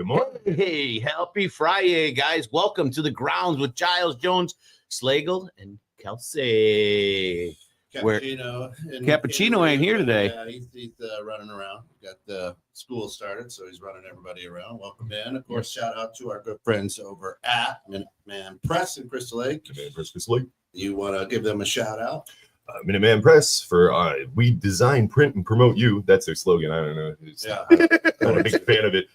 morning. Hey, happy Friday, guys. Welcome to the grounds with Giles Jones, Slagle, and Kelsey. Cappuccino ain't here today. Yeah, he's running around. Got the school started, so he's running everybody around. Welcome in. Of course, shout out to our good friends over at Minuteman Press in Crystal Lake. Minuteman Press, Crystal Lake. You want to give them a shout out? Minuteman Press for we design, print, and promote you. That's their slogan. I don't know. I'm a big fan of it.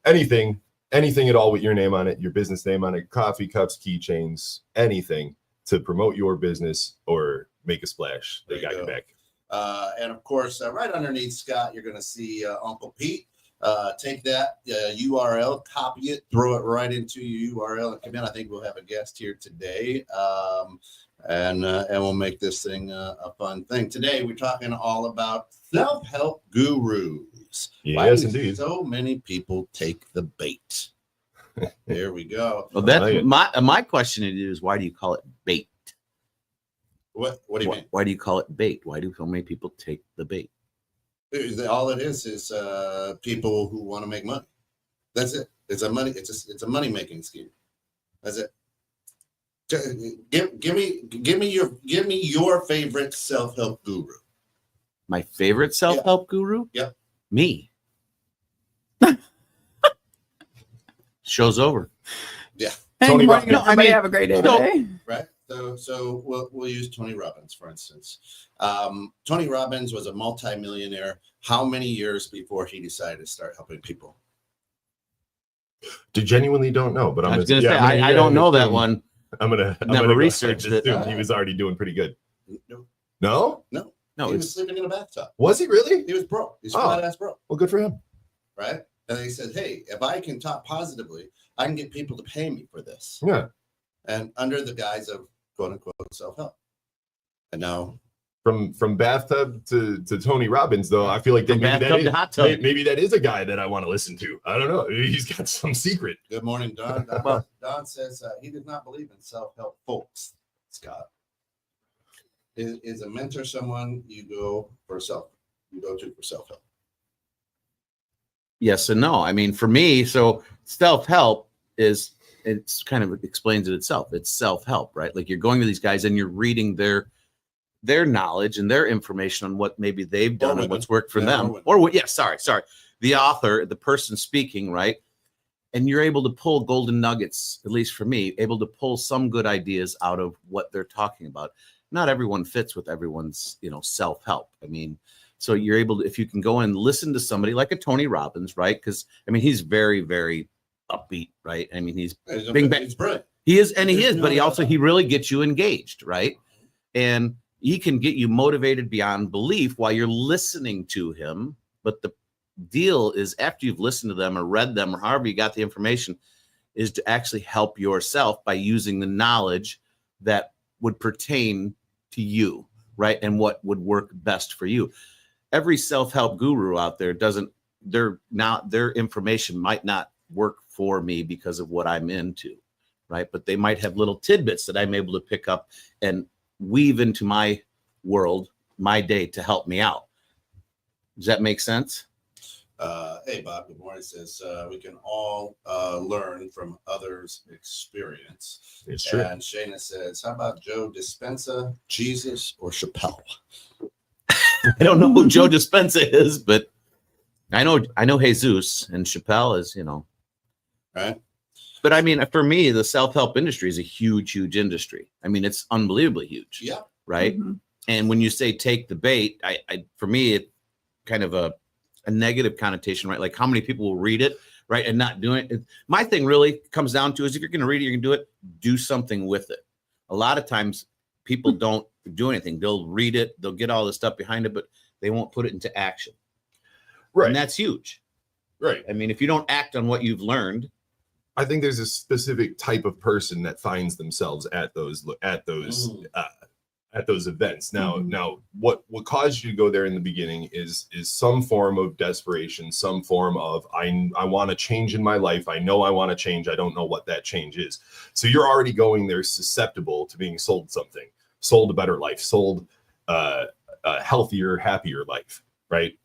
Anything at all with your name on it, your business name on it, coffee cups, keychains, anything to promote your business or make a splash. They got your back. And of course, right underneath Scott, you're going to see Uncle Pete. Take that URL, copy it, throw it right into your URL, and come in. I think we'll have a guest here today. And we'll make this thing a fun thing. Today, we're talking all about self-help gurus. Yes, indeed. So many people take the bait. There we go. Well, that's my question is, why do you call it bait? What do you mean? Why do you call it bait? Why do so many people take the bait? All it is people who want to make money. That's it. It's a money making scheme. That's it. Give me your favorite self-help guru. My favorite self-help guru? Yep. Me. Show's over. Yeah. Tony Robbins. Everybody have a great day today. Right. So we'll use Tony Robbins, for instance. Tony Robbins was a multimillionaire. How many years before he decided to start helping people? I genuinely don't know, but I was going to say, I don't know that one. I'm gonna research it. He was already doing pretty good. No. No, he was sleeping in a bathtub. Was he really? He was broke. He's flat ass broke. Well, good for him. Right. And they said, hey, if I can talk positively, I can get people to pay me for this. Yeah. And under the guise of quote unquote self-help. And now from bathtub to Tony Robbins, though, I feel like maybe that is a guy that I want to listen to. I don't know. He's got some secret. Good morning, Don. Don says he does not believe in self-help folks, Scott. Is a mentor someone you go to for self-help? Yes and no. I mean, for me, so self-help it's kind of explains it itself. It's self-help, right? Like you're going to these guys and you're reading their knowledge and their information on what maybe they've done and what's worked for them. Sorry. The author, the person speaking, right? And you're able to pull golden nuggets, at least for me, able to pull some good ideas out of what they're talking about. Not everyone fits with everyone's, self-help. I mean, so you're able to, if you can go and listen to somebody like a Tony Robbins, right? Because I mean, he's very, very upbeat, right? I mean, he's brilliant. He is, but he really gets you engaged, right? And he can get you motivated beyond belief while you're listening to him. But the deal is, after you've listened to them or read them or however you got the information, is to actually help yourself by using the knowledge that would pertain to you, right? And what would work best for you. Every self-help guru out there their information might not work for me because of what I'm into, right? But they might have little tidbits that I'm able to pick up and weave into my world, my day, to help me out. Does that make sense? Hey, Bob, good morning. Says we can all learn from others' experience. It's true. And Shayna says, how about Joe Dispenza, Jesus, or Chappelle? I don't know who Joe Dispenza is, but I know Jesus, and Chappelle is, Right. But I mean, for me, the self-help industry is a huge, huge industry. I mean, it's unbelievably huge. Yeah. Right. Mm-hmm. And when you say take the bait, I for me, it's kind of a negative connotation, right? Like how many people will read it, right, and not do it. My thing really comes down to is, if you're going to read it, you're going to do it, do something with it. A lot of times people don't do anything. They'll read it, they'll get all the stuff behind it, but they won't put it into action. Right. And that's huge. Right. I mean, if you don't act on what you've learned. I think there's a specific type of person that finds themselves at those events. Now, what caused you to go there in the beginning is some form of desperation, some form of I want to change in my life. I know I want to change. I don't know what that change is. So you're already going there susceptible to being sold something, sold a better life, sold a healthier, happier life, right?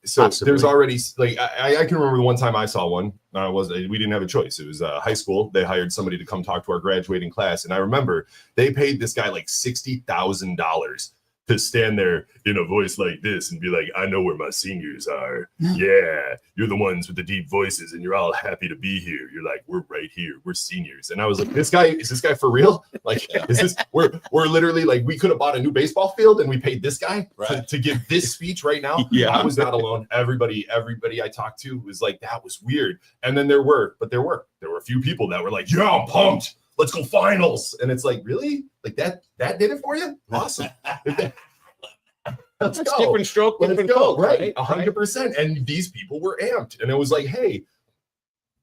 So Possibly. there's already like I can remember the one time I saw one. We didn't have a choice. It was high school. They hired somebody to come talk to our graduating class, and I remember they paid this guy like $60,000 to stand there in a voice like this and be like, I know where my seniors are. Yeah, you're the ones with the deep voices and you're all happy to be here. You're like, we're right here. We're seniors. And I was like, is this guy for real? Like, is this, we're literally like, we could have bought a new baseball field and we paid this guy to give this speech right now. Yeah. I was not alone. Everybody I talked to was like, that was weird. And then there were a few people that were like, yeah, I'm pumped. Let's go finals. And it's like, really? Like that did it for you? Awesome. Let's That's go. different stroke, Let's different go. coat, Right. 100%. And these people were amped. And it was like, hey,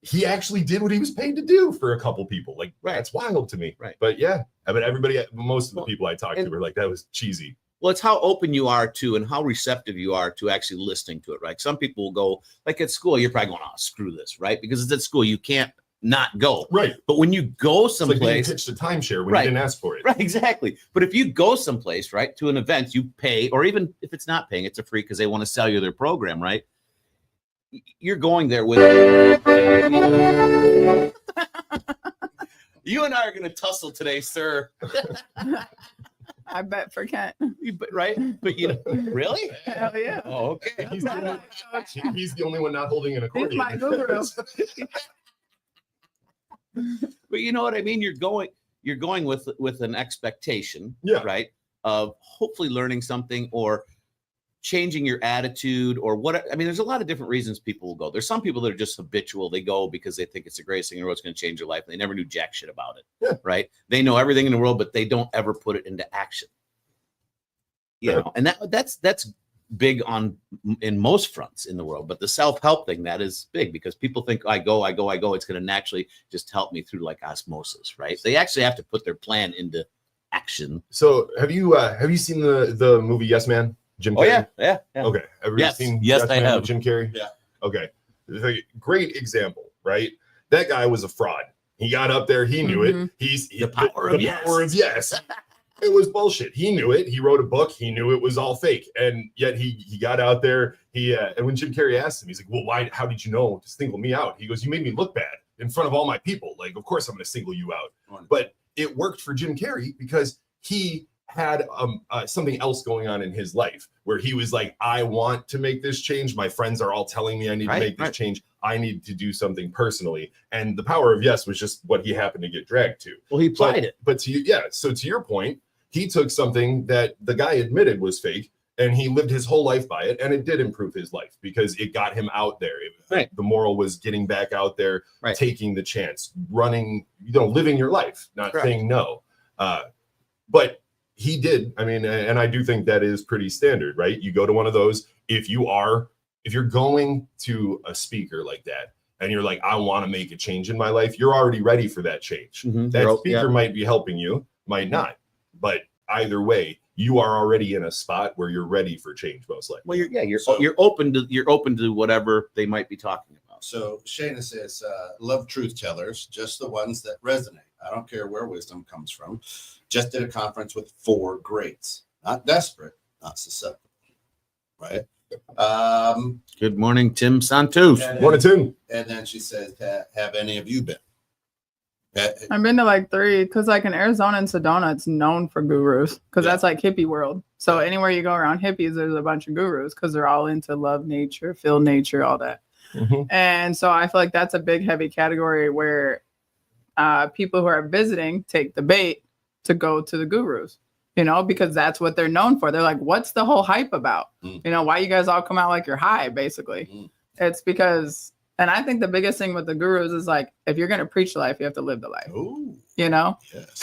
he actually did what he was paid to do for a couple people. Like, that's wild to me. Right. But yeah, I mean, most of the people I talked to were like, that was cheesy. Well, it's how open you are to and how receptive you are to actually listening to it, right? Some people will go, like at school, you're probably going, oh, screw this, right? Because it's at school, you can't not go. Right. But when you go It's like being someplace, pitched a timeshare when Right. you didn't ask for it. right, exactly. But if you go someplace, right, to an event, you pay, or even if it's not paying, it's a free because they want to sell you their program, right? You're going there with you and I are going to tussle today, sir. I bet for Kent. Right? But you know, really? Hell yeah. Oh, okay. He's the only one not holding an accordion. He's my guru. But you know what I mean? You're going with an expectation, Yeah. right? Of hopefully learning something or changing your attitude or what. I mean, there's a lot of different reasons people will go. There's some people that are just habitual. They go because they think it's the greatest thing in the world. It's going to change their life. And they never knew jack shit about it, Yeah. right? They know everything in the world, but they don't ever put it into action. You Yeah. know, and that's big in most fronts in the world. But the self-help thing, that is big because people think I go. It's going to naturally just help me through like osmosis, right? They actually have to put their plan into action. So have you seen the movie Yes Man? Jim Oh Carrey? yeah. Okay. Ever Yes. seen Yes, I Man have. with Jim Carrey? Yeah. Okay. It's a great example, right? That guy was a fraud. He got up there. He knew Mhm. it. He's The power of yes. power of yes. It was bullshit. He knew it. He wrote a book. He knew it was all fake. And yet he got out there. And when Jim Carrey asked him, he's like, well, why? How did you know to single me out? He goes, you made me look bad in front of all my people. Like, of course I'm going to single you out. But it worked for Jim Carrey because he had something else going on in his life where he was like, I want to make this change. My friends are all telling me I need to make this change. I need to do something personally. And the power of yes was just what he happened to get dragged to. Well, he applied it. But so to your point, he took something that the guy admitted was fake and he lived his whole life by it. And it did improve his life because it got him out there. Right. The moral was getting back out there, Right. taking the chance, running, living your life, not Correct. saying no. But he did. I mean, and I do think that is pretty standard, right? You go to one of those, if you're going to a speaker like that and you're like, I want to make a change in my life, you're already ready for that change. Mhm. That speaker might be helping you, might not. But either way, you are already in a spot where you're ready for change, most likely. Well, you're So- open to whatever they might be talking about. So Shayna says, love truth tellers, just the ones that resonate. I don't care where wisdom comes from. Just did a conference with 4 greats. Not desperate, not susceptible. Right? Good morning, Tim Santos. And One and two. then she says, have any of you been? I've been to like 3 because like in Arizona and Sedona, it's known for gurus because Yeah. that's like hippie world. So anywhere you go around hippies, there's a bunch of gurus because they're all into love nature, feel nature, all that. Mhm. And so I feel like that's a big, heavy category where people who are visiting take the bait to go to the gurus, because that's what they're known for. They're like, what's the whole hype about? Mm. Why you guys all come out like you're high, basically. Mm. It's because, and I think the biggest thing with the gurus is like, if you're going to preach life, you have to live the life, Ooh, because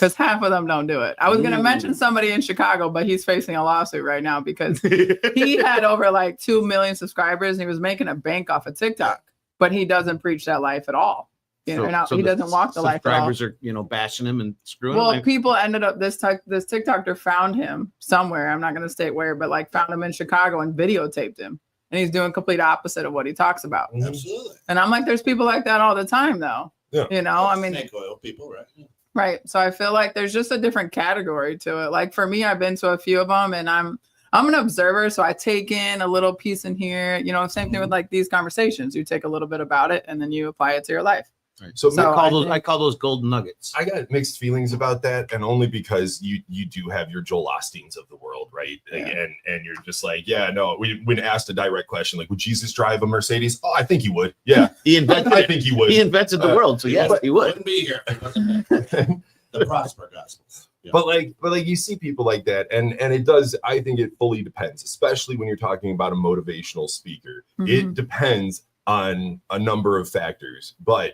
yes. half of them don't do it. I was going to Ooh. mention somebody in Chicago, but he's facing a lawsuit right now because he had over like 2 million subscribers and he was making a bank off of TikTok, but he doesn't preach that life at all. He the doesn't walk the life at all. Subscribers are, bashing him and screwing Well, him. people ended up this TikToker found him somewhere. I'm not going to state where, but like found him in Chicago and videotaped him, and he's doing complete opposite of what he talks about. Absolutely. And I'm like, there's people like that all the time, though. Yeah. I mean, Snake oil people, right? Yeah. right. So I feel like there's just a different category to it. Like for me, I've been to a few of them, and I'm I'm an observer, so I take in a little piece in here. You know, same thing with like these conversations. You take a little bit about it and then you apply it to your life. So So I call those golden nuggets. I got mixed feelings about that, and only because you do have your Joel Osteens of the world, right? Yeah. And you're just like, yeah, no. When asked a direct question like, would Jesus drive a Mercedes? Oh, I think he would. Yeah, He I invented think he would. He invented the world, so yes, he would. Wouldn't be here. The Prosper Gospels. Yeah. But like you see people like that, and it does. I think it fully depends, especially when you're talking about a motivational speaker. It Mhm. depends on a number of factors, but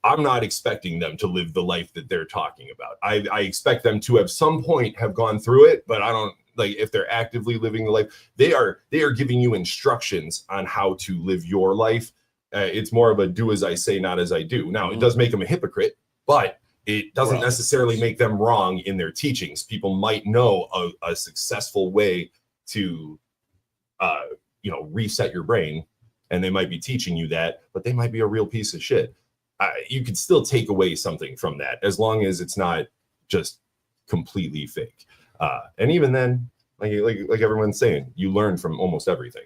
I'm not expecting them to live the life that they're talking about. I expect them to at some point have gone through it, but I don't like if they're actively living the life. They are giving you instructions on how to live your life. It's more of a do as I say, not as I do. Now, it does make them a hypocrite, but it doesn't necessarily make them wrong in their teachings. People might know a successful way to, reset your brain, and they might be teaching you that, but they might be a real piece of shit. You could still take away something from that as long as it's not just completely fake. And even then, like everyone's saying, you learn from almost everything.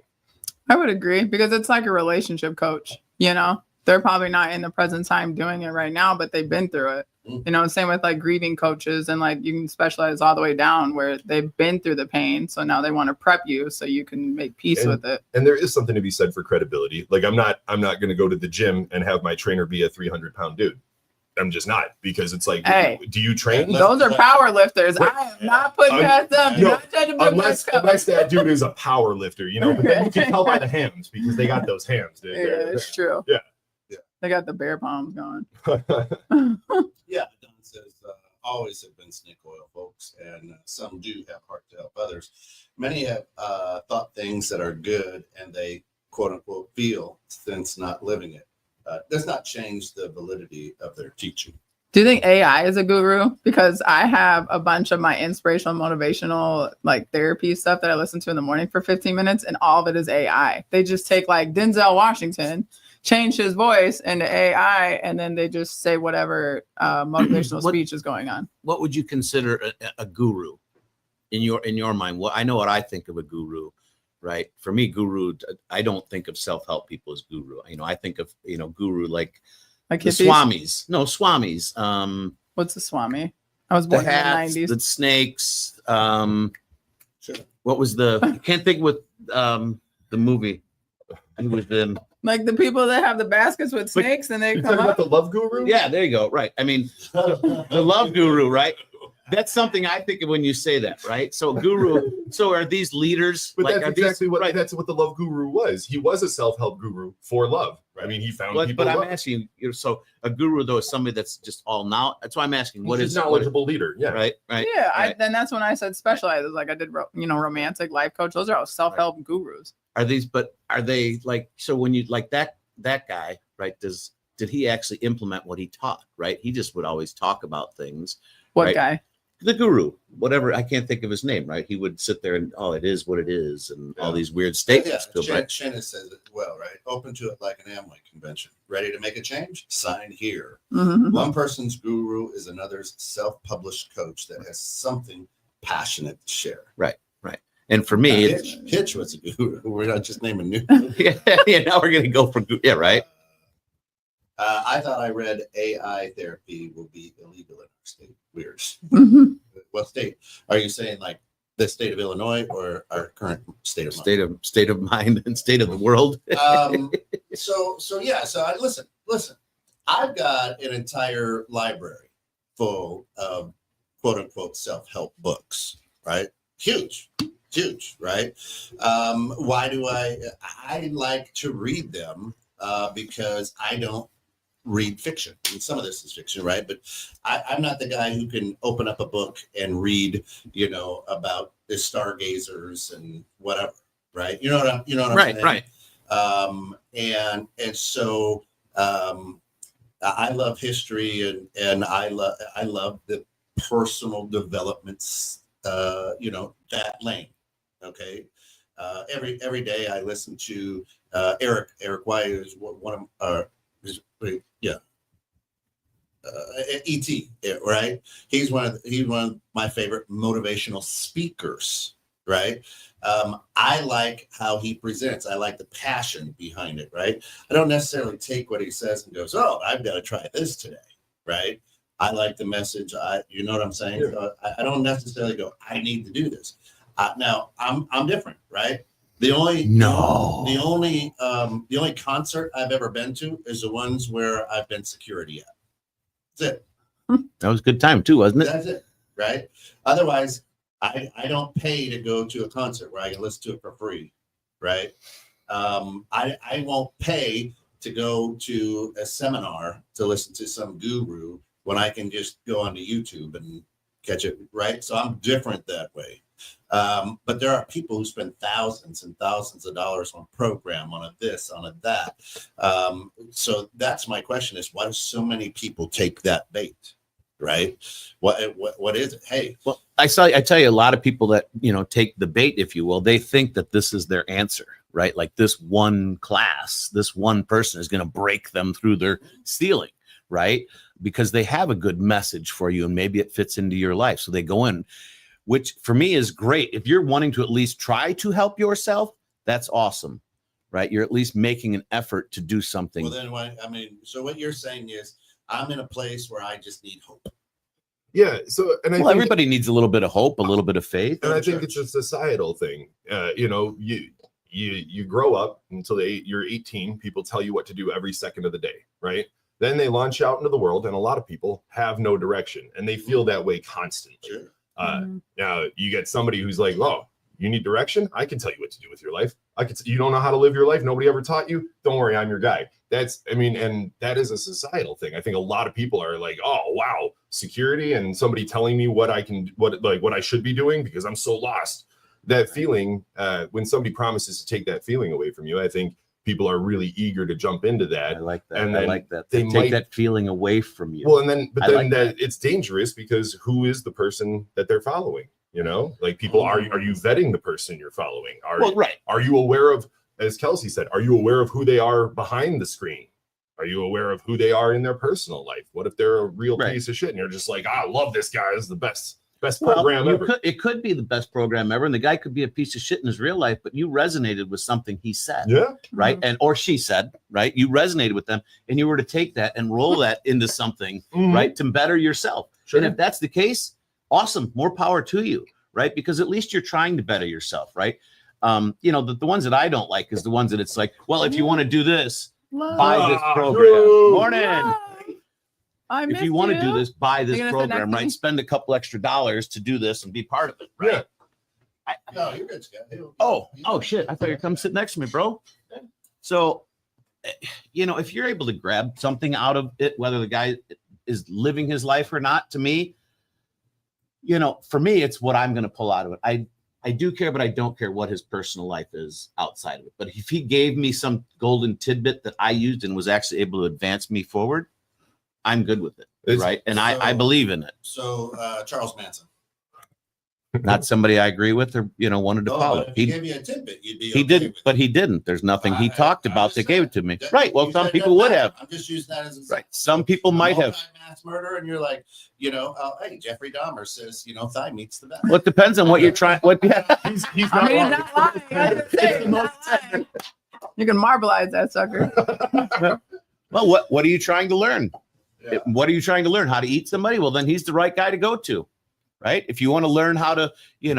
I would agree because it's like a relationship coach, you know, they're probably not in the present time doing it right now, but they've been through it. You know, same with like grieving coaches, and like you can specialize all the way down where they've been through the pain. So now they want to prep you so you can make peace with it. And there is something to be said for credibility. Like I'm not going to go to the gym and have my trainer be a 300-pound dude. I'm just not, because it's like, Hey, do you train? those are power lifters. I am not putting past them. Do no, not judge a book by unless its cover. that dude is a power lifter, you know, but then you can tell by the hams because they got those hams, dude. Yeah, it's true. Yeah. They got the bear palms going. Yeah, Don says always have been snake oil folks, and some do have heart to help others. Many have thought things that are good, and they quote unquote feel since not living it. Does not change the validity of their teaching. Do you think AI is a guru? Because I have a bunch of my inspirational, motivational, like therapy stuff that I listen to in the morning for 15 minutes, and all of it is AI. They just take like Denzel Washington, change his voice into AI, and then they just say whatever motivational speech is going on. What would you consider a guru in your mind? Well, I know what I think of a guru. Right. For me, guru, I don't think of self-help people as guru. You know, I think of, guru like the hippies? swamis. No, swamis. What's a swami? I was The born in hats, the 90s. the snakes. Sure. What was I can't think with the movie. He was in. Like the people that have the baskets with snakes and they You come talking about up. the love guru? Yeah, there you go. Right. I mean, the love guru, right? That's something I think of when you say that, right? So guru. So are these leaders? But like, that's are these- exactly what right. that's what the love guru was. He was a self-help guru for love. I mean, he found people. But I'm love. asking you. So a guru though is somebody that's just all now. That's why I'm asking. What He's is a knowledgeable leader? Yeah. Right. Right. Yeah, right. then that's when I said specializes. Like I did, romantic life coach. Those are all self-help gurus. Are they like, so when you like that guy, right? Did he actually implement what he taught? Right. He just would always talk about things. What Right. guy? The guru, whatever, I can't think of his name, right? He would sit there and, it is what it is, and all these weird Yeah, statements. to him, right? Shannon says it well, right? Open to it like an Amway convention. Ready to make a change? Sign here. Mhm. One person's guru is another's self-published coach that has something passionate to share. And for me, it's, Hitch was a guru. We're not just naming new. yeah, now we're gonna go for yeah, right. I thought I read AI therapy will be illegal in our state. Weird. Mhm. What state? Are you saying like the state of Illinois or our current state of mind? State of mind and state of the world. So yeah. So listen. I've got an entire library full of quote unquote self-help books. Right? Huge, right? Why do I like to read them? Because I don't read fiction. And some of this is fiction, right? But I'm not the guy who can open up a book and read, about the stargazers and whatever, right? You know what I'm Right, saying? right. And so I love history and I love the personal developments, that lane. Okay. Every day I listen to Eric White is one of ET, right? He's one of my favorite motivational speakers, right? I like how he presents. I like the passion behind it, right? I don't necessarily take what he says and goes, "Oh, I've got to try this today," right? I like the message. You know what I'm saying? Yeah. So I don't necessarily go, "I need to do this." Now I'm different, right? The only concert I've ever been to is the ones where I've been security at. That's it. That was a good time too, wasn't it? That's it, right? Otherwise, I don't pay to go to a concert where I can listen to it for free, right? I won't pay to go to a seminar to listen to some guru when I can just go onto YouTube and catch it, right? So I'm different that way. But there are people who spend thousands and thousands of dollars on a program, on a this, on a that. So that's my question: is why do so many people take that bait? Right? What is it? Hey, Well, I tell you, a lot of people that, take the bait, if you will, they think that this is their answer, right? Like this one class, this one person is going to break them through their ceiling, right? Because they have a good message for you and maybe it fits into your life. So they go in, which for me is great. If you're wanting to at least try to help yourself, that's awesome, right? You're at least making an effort to do something. well, then so what you're saying is, I'm in a place where I just need hope. Yeah. So, and I Well, think everybody needs a little bit of hope, a little bit of faith. and I think it's a societal thing. You grow up until you're 18. People tell you what to do every second of the day, right? Then they launch out into the world, and a lot of people have no direction, and they feel that way constantly. Sure. Now you get somebody who's like, "Oh, you need direction? I can tell you what to do with your life. You don't know how to live your life. Nobody ever taught you. Don't worry, I'm your guy." And that is a societal thing. I think a lot of people are like, "Oh, wow, security and somebody telling me what I should be doing because I'm so lost." That feeling, when somebody promises to take that feeling away from you, I think people are really eager to jump into that. I like that. And I then like that. they Take might- that feeling away from you. Well, then like it's dangerous because who is the person that they're following? Like people, are you vetting the person you're following? Right. Are you aware of, as Kelsey said, are you aware of who they are behind the screen? Are you aware of who they are in their personal life? What if they're a real Right. piece of shit and you're just like, I love this guy, this is the best Well, program ever. it could be the best program ever, and the guy could be a piece of shit in his real life, but you resonated with something he said, Yeah. right? Or she said, right? You resonated with them, and you were to take that and roll that into something, Mhm. right, to better yourself. Sure. And if that's the case, awesome, more power to you, right? Because at least you're trying to better yourself, right? The ones that I don't like is the ones that it's like, well, if you want to do this, buy this program. Drew. Morning. If you want to do this, buy this Are you gonna sit next program, to right? me? Spend a couple extra dollars to do this and be part of it, right? Yeah. No, you're good, Scott. Oh shit! I thought you'd come sit next to me, bro. So, if you're able to grab something out of it, whether the guy is living his life or not, to me, for me, it's what I'm going to pull out of it. I do care, but I don't care what his personal life is outside of it. But if he gave me some golden tidbit that I used and was actually able to advance me forward, I'm good with it, right? And I believe in it. So Charles Manson. Not somebody I agree with or wanted to follow. But if he gave you a tidbit, you'd be He okay didn't, with it. but he didn't. There's nothing he talked I'm about just that gave it to saying. me. That- Right. Well, you some said people that would matter. have. I'm just using that as an Right. Some people might have. mass murder, and you're like, hey, Jeffrey Dahmer says, thigh meat's the best. Well, it depends on what you're trying. What? He's He's not wrong. not lying. I was gonna say, he's not lying. You can marbleize that sucker. Well, what are you trying to learn? Yeah. What are you trying to learn? How to eat somebody? Well, then he's the right guy to go to, right? If you want to learn how to, be an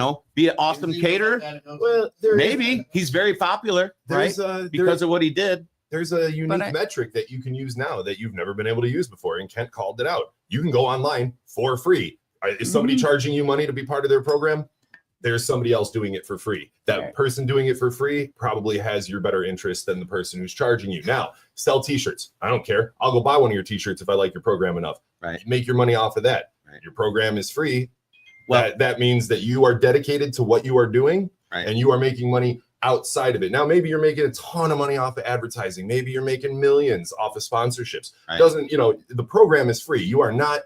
awesome Is he caterer, the guy to go to? Well, maybe he's very popular, right? Because of what he did. There's a unique I- metric that you can use now that you've never been able to use before, and Kent called it out. You can go online for free. Is somebody charging you money to be part of their program? There's somebody else doing it for free. That Right. person doing it for free probably has your better interest than the person who's charging you. Now, sell t-shirts. I don't care. I'll go buy one of your t-shirts if I like your program enough. Right. Make your money off of that. Right. Your program is free. Well, That means that you are dedicated to what you are doing, Right. and you are making money outside of it. Now, maybe you're making a ton of money off of advertising. Maybe you're making millions off of sponsorships. Right. The program is free. You are not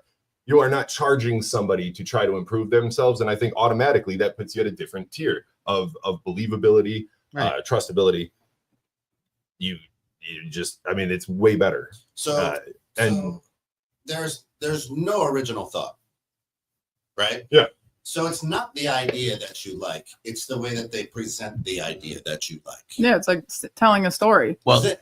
charging somebody to try to improve themselves. And I think automatically that puts you at a different tier of believability, Right. trustability. You just, it's way better. So, and- so there's no original thought, right? Yeah. So it's not the idea that you like; it's the way that they present the idea that you like. Yeah, it's like telling a story. Well, That's it.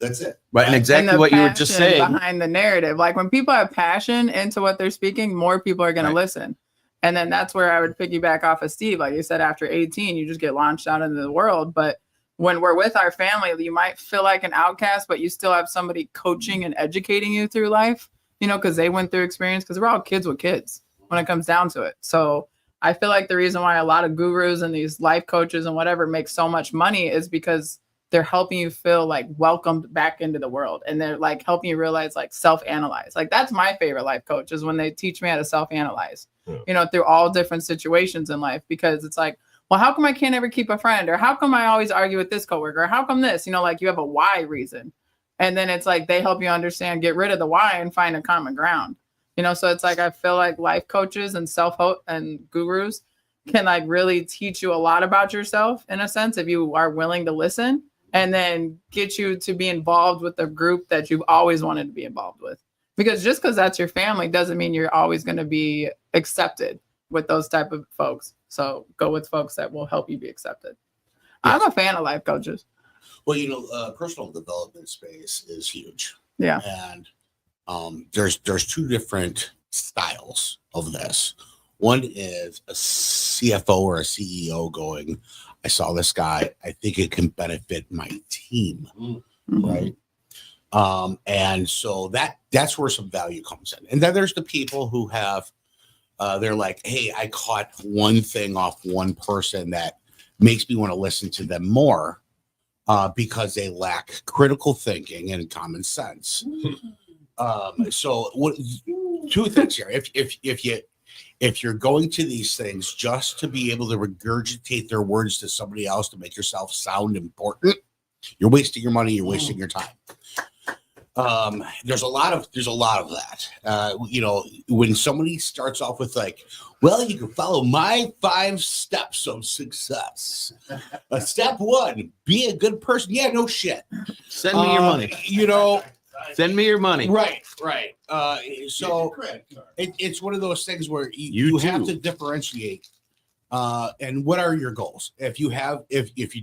That's it. right, and And exactly the what you were just passion saying. behind the narrative. Like when people have passion into what they're speaking, more people are going Right. to listen. And then that's where I would piggyback off of Steve. Like you said, after 18, you just get launched out into the world. But when we're with our family, you might feel like an outcast, but you still have somebody coaching and educating you through life, because they went through experience, because we're all kids with kids when it comes down to it. So I feel like the reason why a lot of gurus and these life coaches and whatever make so much money is because they're helping you feel like welcomed back into the world. And they're like helping you realize, like, self-analyze. Like that's my favorite life coach, is when they teach me how to self-analyze, through all different situations in life, because it's like, well, how come I can't ever keep a friend? Or how come I always argue with this coworker? Or how come this, like you have a why reason. And then it's like, they help you understand, get rid of the why and find a common ground, so it's like, I feel like life coaches and self-help and gurus can like really teach you a lot about yourself, in a sense, if you are willing to listen, and then get you to be involved with the group that you've always wanted to be involved with. Because just because that's your family doesn't mean you're always going to be accepted with those type of folks. So go with folks that will help you be accepted. Yes. I'm a fan of life coaches. Well, personal development space is huge. Yeah. And there's two different styles of this. One is a CFO or a CEO going, I saw this guy, I think it can benefit my team. Mm-hmm. Right. And so that's where some value comes in. And then there's the people who have they're like, hey, I caught one thing off one person that makes me want to listen to them more because they lack critical thinking and common sense. So what, two things here. If you're going to these things just to be able to regurgitate their words to somebody else to make yourself sound important, you're wasting your money, you're wasting your time. There's a lot of that. When somebody starts off with like, well, you can follow my 5 steps of success. Step 1, be a good person. Yeah, no shit. Send me your money. Send me your money. Right. So it's one of those things where you have to differentiate. And what are your goals? If you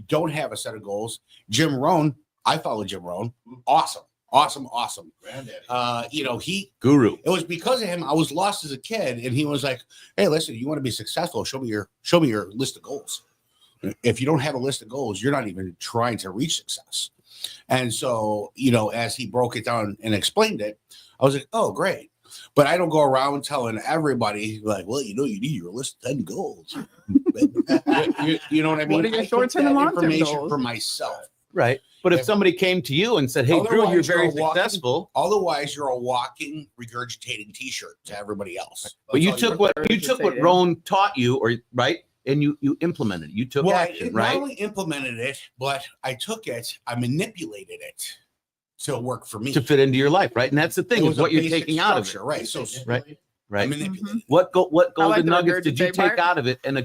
don't have a set of goals, Jim Rohn, I follow Jim Rohn. Awesome. Granddaddy. Guru. It was because of him I was lost as a kid, and he was like, "Hey, listen, you want to be successful? Show me your list of goals. If you don't have a list of goals, you're not even trying to reach success." And so, as he broke it down and explained it, I was like, "Oh, great." But I don't go around telling everybody like, "Well, you need your list of 10 goals." You know what I mean? What are your I short-term took and that long-term information goals? for myself. Right. But if somebody came to you and said, hey, Drew, you're Otherwise, very you're a walking- successful. Otherwise, you're a walking regurgitating T-shirt to everybody else. But you That's all took what regurgitating. Rohn taught you, right? And you implemented it. You took Well, action, I right? not only implemented it, but I took it, I manipulated it to work for me. To fit into your life, right? And that's the It thing, was is a what you're basic taking out of it. structure, right? So Right. I Right. manipulated. What I like golden the nuggets did you regurgitate take part. out of it and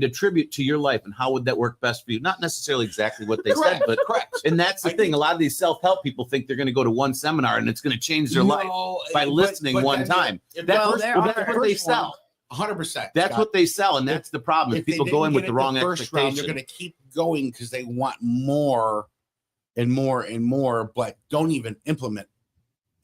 attribute to your life, and how would that work best for you? Not necessarily exactly what they said, but Correct. and that's the I thing. think- A lot of these self-help people think they're going to go to one seminar and it's going to change their life by listening one time. That's Well, there that's are. what they sell. 100%. That's what they sell, and that's the problem. If they People go didn't in with get the it wrong first round, expectation. they're going to keep going because they want more and more and more, but don't even implement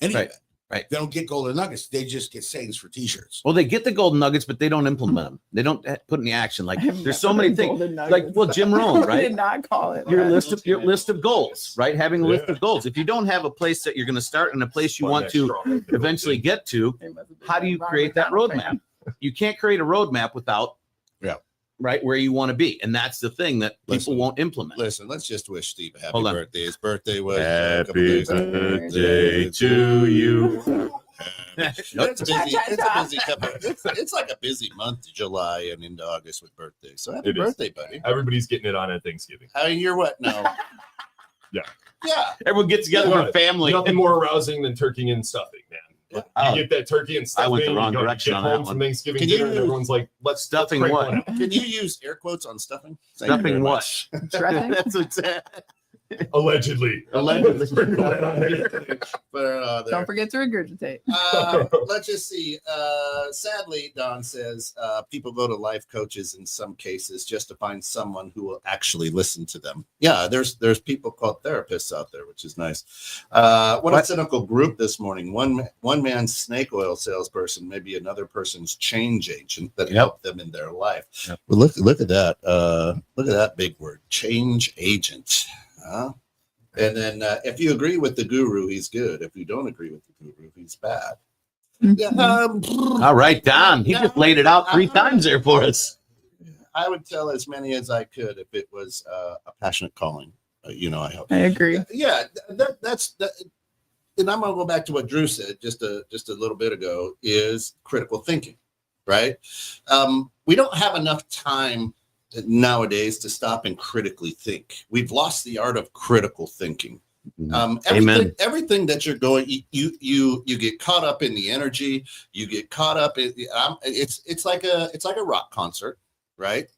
any Right, of it. right. They don't get golden nuggets. They just get sayings for T-shirts. Well, they get the golden nuggets, but they don't implement them. They don't put any action. Like I've there's so never many heard things. golden Like nuggets. well, Jim Rohn, I did right? not call it Your that. list of goals, right? Having a list Yeah. of goals. If you don't have a place that you're going to start and a place you Find want that to strong eventually get to, It must have been how do you Robert create that Donald roadmap? fan. You can't create a roadmap without, Yeah. right, where you want to be, and that's the thing that people Listen. won't implement. Listen, let's just wish Steve a happy Hold on. birthday. His birthday was a couple Happy days ago. birthday to you. It's like a busy month, July and into August with birthdays. So happy It is. birthday, buddy. Everybody's getting it on at Thanksgiving. You're what now? Yeah. Yeah. Everyone gets together Yeah. for family. Nothing more arousing than turkey and stuffing, man. Oh, You get that turkey and stuffing. went the wrong you go- direction get on that home one. from Thanksgiving Can dinner, you- and everyone's like, "Let's Stuffing crank what? one out." Can you use air quotes on stuffing? Thank you stuffing very what? much. Dressing? That's what's Allegedly. Allegedly. Put it on there. Don't forget to regurgitate. Let's just see. Sadly, Don says people go to life coaches in some cases just to find someone who will actually listen to them. Yeah, there's people called therapists out there, which is nice. What a cynical group this morning. One man's snake oil salesperson, maybe another person's change agent that helped them in their life. Yep. Well, look at that. Look at that big word, change agent. And then if you agree with the guru, he's good. If you don't agree with the guru, he's bad. All right, Don. He just laid it out 3 times there for us. I would tell as many as I could if it was a passionate calling. I hope. I agree. Yeah, that's that. And I'm gonna go back to what Drew said just a little bit ago. Is critical thinking, right? We don't have enough time nowadays to stop and critically think. We've lost the art of critical thinking. Amen. Everything that you're going, you get caught up in the energy. You get caught up in. It's like a rock concert, right?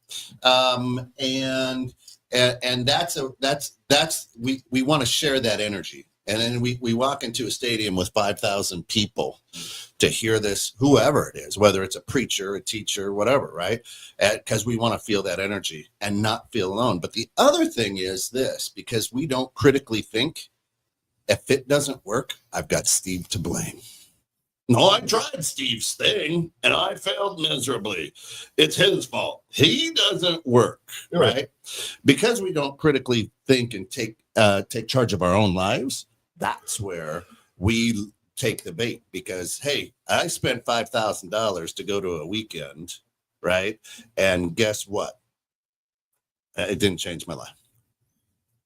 And that's we want to share that energy. And then we walk into a stadium with 5,000 people to hear this, whoever it is, whether it's a preacher, a teacher, whatever, right? Because we want to feel that energy and not feel alone. But the other thing is this, because we don't critically think, if it doesn't work, I've got Steve to blame. No, I tried Steve's thing and I failed miserably. It's his fault. He doesn't work, right? Because we don't critically think and take charge of our own lives. That's where we take the bait, because, hey, I spent $5,000 to go to a weekend, right? And guess what? It didn't change my life.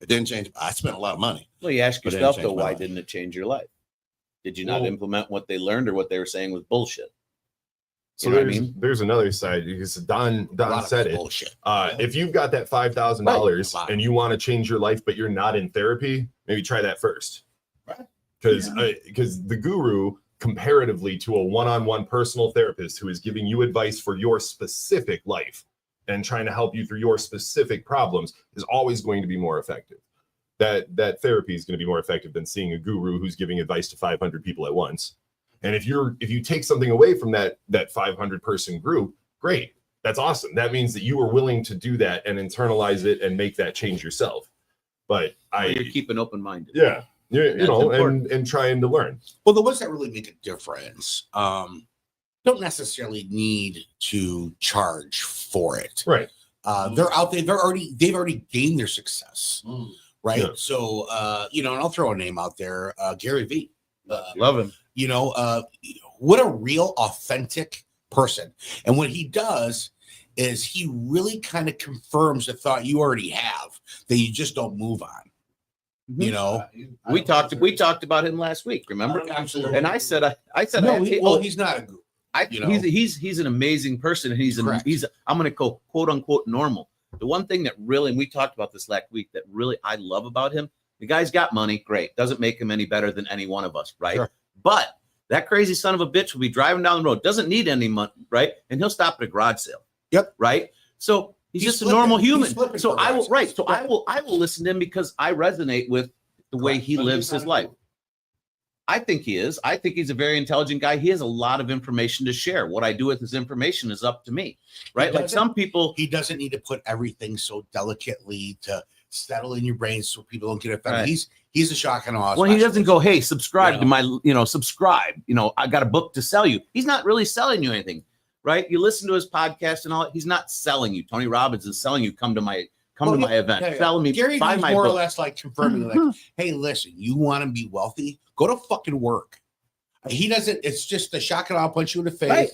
It didn't change. I spent a lot of money. Well, you ask But it yourself, didn't though, change my why life. didn't it change your life? Did you not Well- implement what they learned, or what they were saying was bullshit? So You know what I mean? there's another side, because Don A lot of said it. bullshit. If you've got that $5,000 Right. and you want to change your life, but you're not in therapy, maybe try that first. Right. Because the guru, comparatively to a one-on-one personal therapist who is giving you advice for your specific life and trying to help you through your specific problems, is always going to be more effective. That therapy is going to be more effective than seeing a guru who's giving advice to 500 people at once. And if you take something away from that 500 person group, great. That's awesome. That means that you were willing to do that and internalize it and make that change yourself. But You're keeping open-minded. yeah, you That's know, important. and trying to learn. Well, the ones that really make a difference don't necessarily need to charge for it. Right. They're out there. They've already gained their success, right? Yeah. So, and I'll throw a name out there, Gary Vee. Love him. What a real authentic person. And what he does is he really kind of confirms the thought you already have that you just don't move on. You know, We talked about him last week, remember? Absolutely. And I said, he's not a guru. You know? he's an amazing person, and Correct. I'm going to go quote unquote normal. The one thing that really, and we talked about this last week, that really I love about him, the guy's got money, great, doesn't make him any better than any one of us, right? Sure. But that crazy son of a bitch will be driving down the road, doesn't need any money, right? And he'll stop at a garage sale. Yep. Right. So he's just flipping. a normal He's human. flipping So for I will, garage right. sales. So I will listen to him because I resonate with the way he But lives he's not his a life. guru. I think he is. I think he's a very intelligent guy. He has a lot of information to share. What I do with his information is up to me, right? Like doesn't- some people, He doesn't need to put everything so delicately to settle in your brain so people don't get offended. Right. He's a shock and awe. when he doesn't specialist. go, hey, subscribe You to my, subscribe, I got a book to sell you. He's not really selling you anything, right? You listen to his podcast and all that. He's not selling you. Tony Robbins is selling you. Come to my event. yeah. Sell me. Gary buy Vee's my more or book. less like confirming, like, hey, listen, you want to be wealthy? Go to fucking work. He doesn't. It's just a shock and awe, punch you in the face. Right.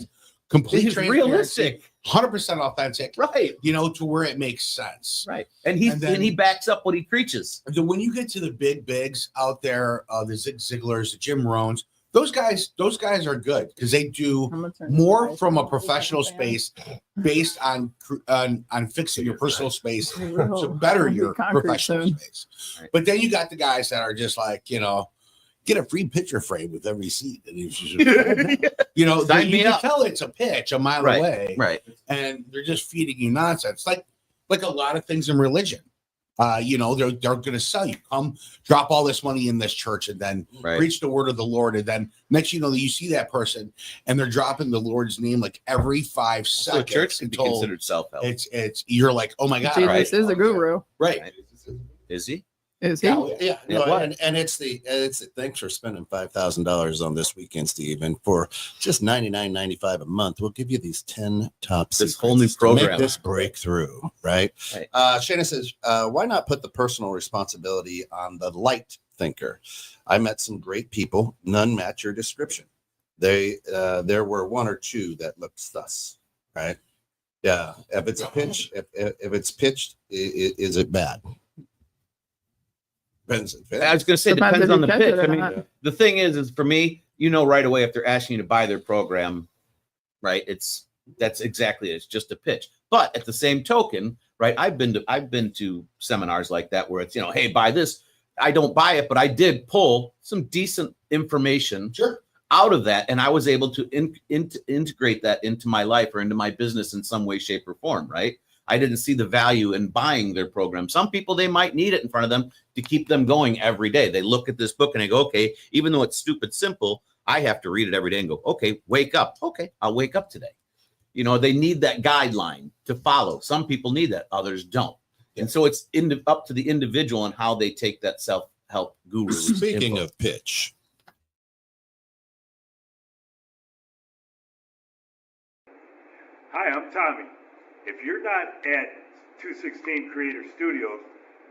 Complete He's transparency, realistic, 100% authentic. right? To where it makes sense. Right. And he And then- he backs up what he preaches. So when you get to the big bigs out there, the Zig Ziglars, the Jim Rohns, those guys are good because they do more from a professional space based on fixing your personal space to better your professional space. Right. But then you got the guys that are just like, get a free picture frame with every seat. And it's just, Sign you me can up. tell it's a pitch a mile Right, away, Right. and they're just feeding you nonsense, like a lot of things in religion. They're going to sell you. Come drop all this money in this church and then Right. preach the word of the Lord. And then next, you see that person and they're dropping the Lord's name like every 5 So seconds. church can be until considered self-help. you're like, oh my God. Jesus right. is a guru. Right. Is he? Is he? Yeah. Yeah, No, what? and it's the thanks for spending $5,000 on this weekend, Steve. And for just $99.95 a month, we'll give you these 10 top This secrets whole new to program. make this breakthrough, right? Right. Shannon says, why not put the personal responsibility on the light thinker? I met some great people. None match your description. There were 1 or 2 that looked sus, right? Yeah. If it's a pitch, if it's pitched, is it bad? Depends. I was going to say, Depends depends if on you the catch pitch. it or I mean, not. the thing is for me, right away if they're asking you to buy their program, right? That's exactly it. It's just a pitch. But at the same token, right? I've been to seminars like that where it's, hey, buy this. I don't buy it, but I did pull some decent information out of that, and I was able to integrate that into my life or into my business in some way, shape, or form, right? I didn't see the value in buying their program. Some people, they might need it in front of them to keep them going every day. They look at this book and they go, okay, even though it's stupid simple, I have to read it every day and go, okay, wake up. Okay, I'll wake up today. They need that guideline to follow. Some people need that, others don't. And so it's up to the individual and how they take that self-help guru. Speaking info. of pitch, Hi, I'm Tommy. If you're not at 216 Creator Studios,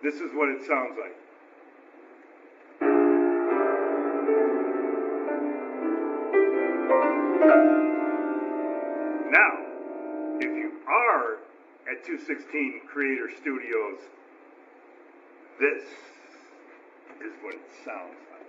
this is what it sounds like. Now, if you are at 216 Creator Studios, this is what it sounds like.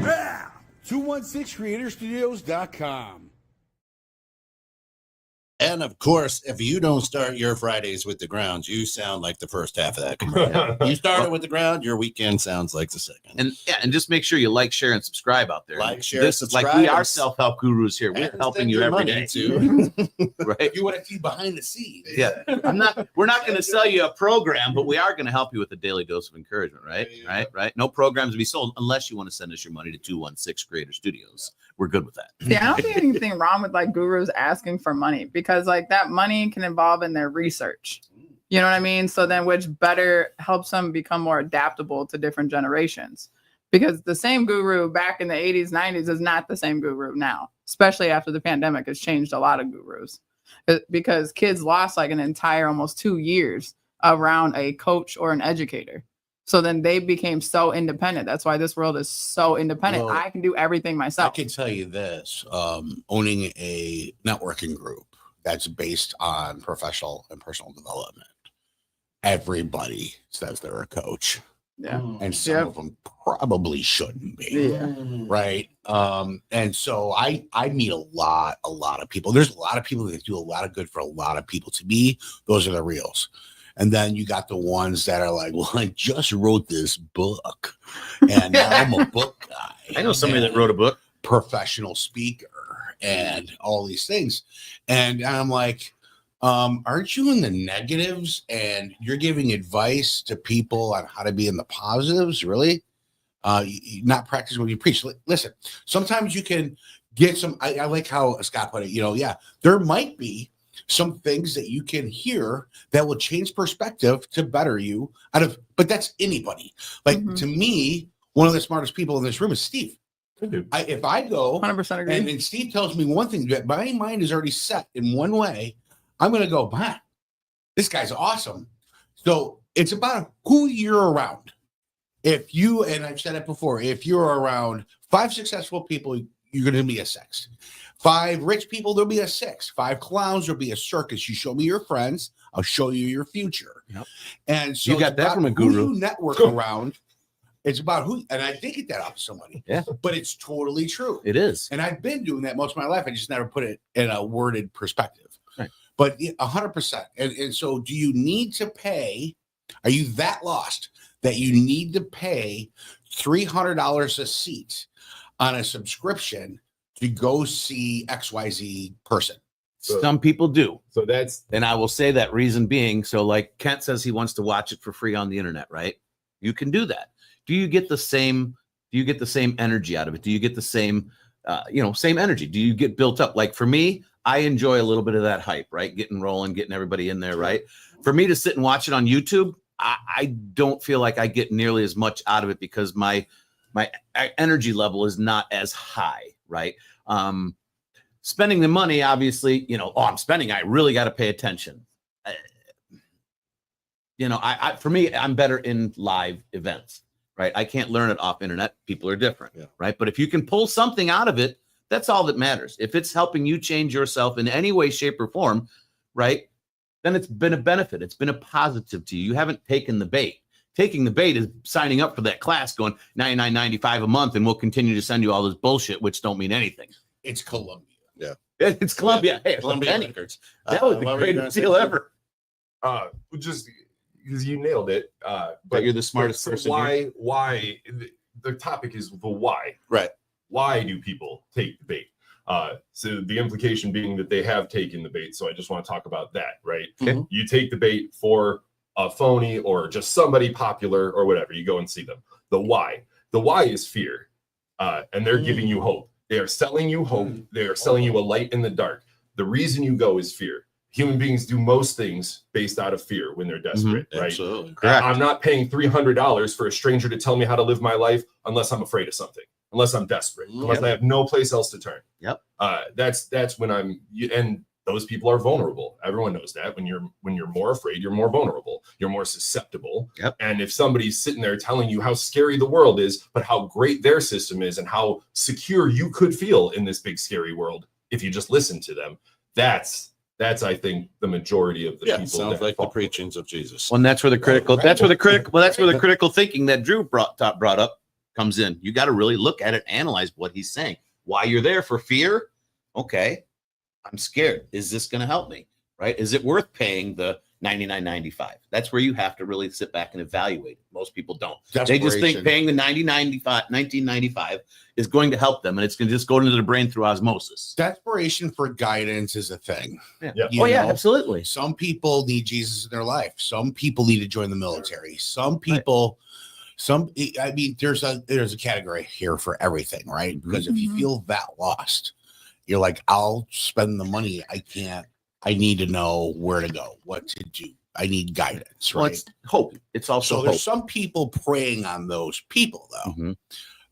Yeah! 216creatorstudios.com. and of course, if you don't start your Fridays with the grounds, you sound like the first half of that commercial. You started with the ground, your weekend sounds like the second. And just make sure you like, share, and subscribe out there. Like, share, this is like subscribe, we are and- self-help gurus here. We're And helping send you your every money day too. right? You want to see behind the scenes. Yeah. We're not going to sell you a program, but we are going to help you with a daily dose of encouragement, right? Yeah. Right. No programs to be sold unless you want to send us your money to 216 Creator Studios. We're good with that. See, I don't see anything wrong with like gurus asking for money because like that money can involve in their research. You know what I mean? So then which better helps them become more adaptable to different generations. Because the same guru back in the 80s, 90s is not the same guru now, especially after the pandemic has changed a lot of gurus. Because kids lost like an entire almost 2 years around a coach or an educator. So then they became so independent. That's why this world is so independent. Well, I can do everything I myself. can tell you this, owning a networking group that's based on professional and personal development, everybody says they're a coach. Yeah. And some Yep. of them probably shouldn't be. Yeah. Right. And so I meet a lot of people. There's a lot of people that do a lot of good for a lot of people. To me, those are the reals. And then you got the ones that are like, well, I just wrote this book and now I'm a book guy. I know somebody that and wrote a book. professional speaker and all these things. And I'm like, aren't you in the negatives and you're giving advice to people on how to be in the positives? Really? Not practice what you preach. Listen, sometimes you can get some, I like how Scott put it, there might be some things that you can hear that will change perspective to better you but that's anybody. Like Mhm. to me, one of the smartest people in this room is Steve. If I go 100% agree. and Steve tells me one thing that my mind is already set in one way, I'm going to go, man, this guy's awesome. So it's about who you're around. If you, and I've said it before, if you're around 5 successful people, you're going to be a 6. 5 rich people, there'll be a 6. 5 clowns, there'll be a circus. You show me your friends, I'll show you your future. Yep. And so You got it's that about from a who guru. you network around. It's about who, and I did get that off of somebody. Yeah. But it's totally true. It is. And I've been doing that most of my life. I just never put it in a worded perspective. Right. But 100%. And so do you need to pay? Are you that lost that you need to pay $300 a seat on a subscription to go see XYZ person? Some people do. So that's And I will say that reason being, so like Kent says he wants to watch it for free on the internet, right? You can do that. Do you get the same energy out of it? Do you get the same same energy? Do you get built up? Like for me, I enjoy a little bit of that hype, right? Getting rolling, getting everybody in there, right? For me to sit and watch it on YouTube, I don't feel like I get nearly as much out of it because my energy level is not as high, right? Spending the money, obviously, I'm spending, I really got to pay attention. For me, I'm better in live events, right? I can't learn it off internet. People are different, right? But if you can pull something out of it, that's all that matters. If it's helping you change yourself in any way, shape, or form, right? Then it's been a benefit. It's been a positive to you. You haven't taken the bait. Taking the bait is signing up for that class, going $99.95 a month, and we'll continue to send you all this bullshit, which don't mean anything. It's Columbia. It's Columbia. Hey, Columbia Penny. Records. That was the what were you gonna greatest say? deal ever. just because you nailed it. But you're the smartest so person here. why the topic is the why. Right. Why do people take the bait? So the implication being that they have taken the bait. So I just want to talk about that, right? Okay. You take the bait for a phony or just somebody popular or whatever. You go and see them. The why is fear, and they're giving you hope. They are selling you hope. They are selling you a light in the dark. The reason you go is fear. Human beings do most things based out of fear when they're desperate, right? Absolutely. Correct. I'm not paying $300 for a stranger to tell me how to live my life unless I'm afraid of something, unless I'm desperate, unless I have no place else to turn. Yep. That's when and those people are vulnerable. Everyone knows that when you're more afraid, you're more vulnerable, you're more susceptible. Yep. And if somebody's sitting there telling you how scary the world is, but how great their system is and how secure you could feel in this big scary world, if you just listen to them, that's I think the majority of the people. Sounds that like the fall. preachings of Jesus. Well, and that's where the critical thinking that Drew brought up comes in. You got to really look at it, analyze what he's saying. Why you're there for fear? Okay, I'm scared. Is this going to help me? Right? Is it worth paying the $99.95? That's where you have to really sit back and evaluate. Most people don't. They just think paying the $19.95 is going to help them, and it's going to just go into their brain through osmosis. Desperation for guidance is a thing. Yeah. You know? Absolutely. Some people need Jesus in their life. Some people need to join the military. Some people, there's a category here for everything, right? Because if you feel that lost, you're like, I'll spend the money. I need to know where to go, what to do. I need guidance, Well, right? it's hope. It's also So hope. there's some people preying on those people, though. Mhm.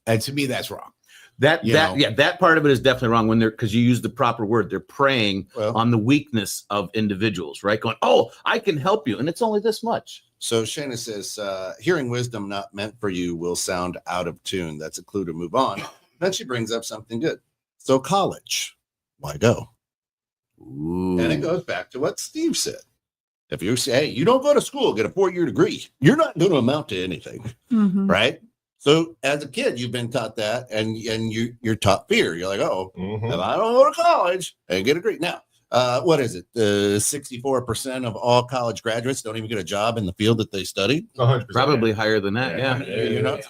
And to me, that's wrong. That You know? that part of it is definitely wrong when because you use the proper word. They're preying Well, on the weakness of individuals, right? Going, oh, I can help you, and it's only this much. so Shana says, hearing wisdom not meant for you will sound out of tune. That's a clue to move on. Then she brings up something good. So college, why go? Ooh. And it goes back to what Steve said. If you say, hey, you don't go to school, get a 4-year degree, you're not going to amount to anything, Mhm. right? So as a kid, you've been taught that, and you're taught fear. You're like, oh, Mhm. if I don't go to college and get a degree. Now, what is it? 64% of all college graduates don't even get a job in the field that they studied. 100%. Probably higher than that. Yeah. Yeah. You know?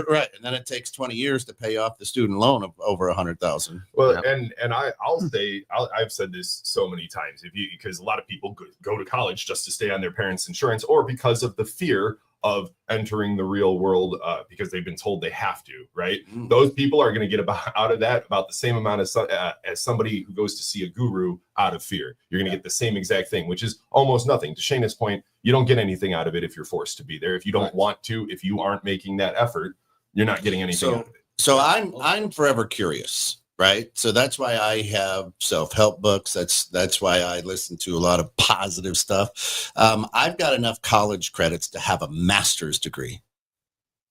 Right. And then it takes 20 years to pay off the student loan of over 100,000. Well, Yeah. and I'll say I've said this so many times because a lot of people go to college just to stay on their parents' insurance or because of the fear of entering the real world because they've been told they have to, right? Mm. Those people are going to get out of that about the same amount as somebody who goes to see a guru out of fear. You're going to get the same exact thing, which is almost nothing. To Shana's point, you don't get anything out of it if you're forced to be there. If you don't Right. want to, if you aren't making that effort, you're not getting anything out of it. So I'm forever curious, right? So that's why I have self-help books. That's why I listen to a lot of positive stuff. I've got enough college credits to have a master's degree.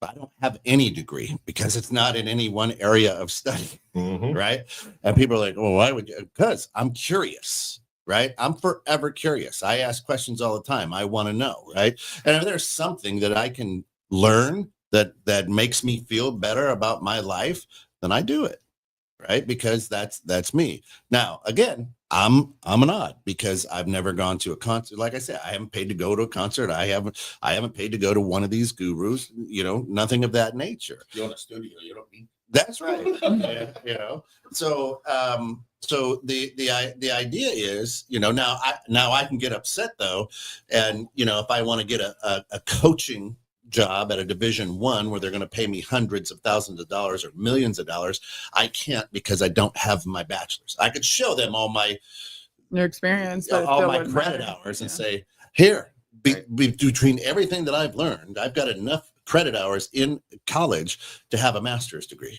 but I don't have any degree because it's not in any one area of study, Mhm. right? And people are like, well, why would you? Because I'm curious, right? I'm forever curious. I ask questions all the time. I want to know, right? And if there's something that I can learn that makes me feel better about my life, then I do it, right? Because that's me. Now, again, I'm an odd because I've never gone to a concert. Like I said, I haven't paid to go to a concert. I haven't paid to go to one of these gurus, nothing of that nature. You own a studio, you don't need. That's right. Yeah, so the idea is, now I can get upset though, and if I want to get a coaching job at a Division I where they're going to pay me hundreds of thousands of dollars or millions of dollars, I can't because I don't have my bachelor's. I could show them all my experience, but it all still my wouldn't credit matter. hours and Yeah. say, here, between everything that I've learned, I've got enough credit hours in college to have a master's degree.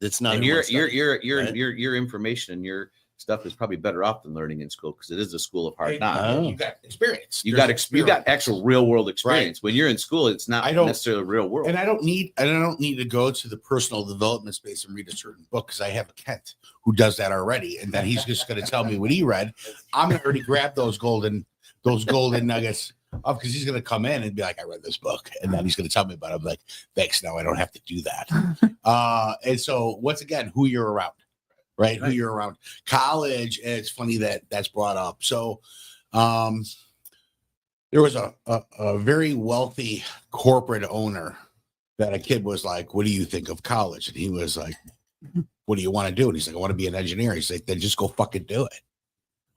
It's not. And in your one study, right? your information and your stuff is probably better off than learning in school because it is a school of hard Hey, knocks. Oh. You got experience. You There's got experience. actual real world experience. When you're in school, it's not I don't- necessarily real world. And I don't need to go to the personal development space and read a certain book because I have a Kent who does that already, and then he's just going to tell me what he read. I'm going to already grab those golden nuggets up because he's going to come in and be like, I read this book, and then he's going to tell me about it. I'm like, thanks, no, I don't have to do that. And so once again, who you're around, right? Who you're around. College, and it's funny that's brought up. So there was a very wealthy corporate owner that a kid was like, what do you think of college? And he was like, what do you want to do? And he's like, I want to be an engineer. He's like, then just go fucking do it.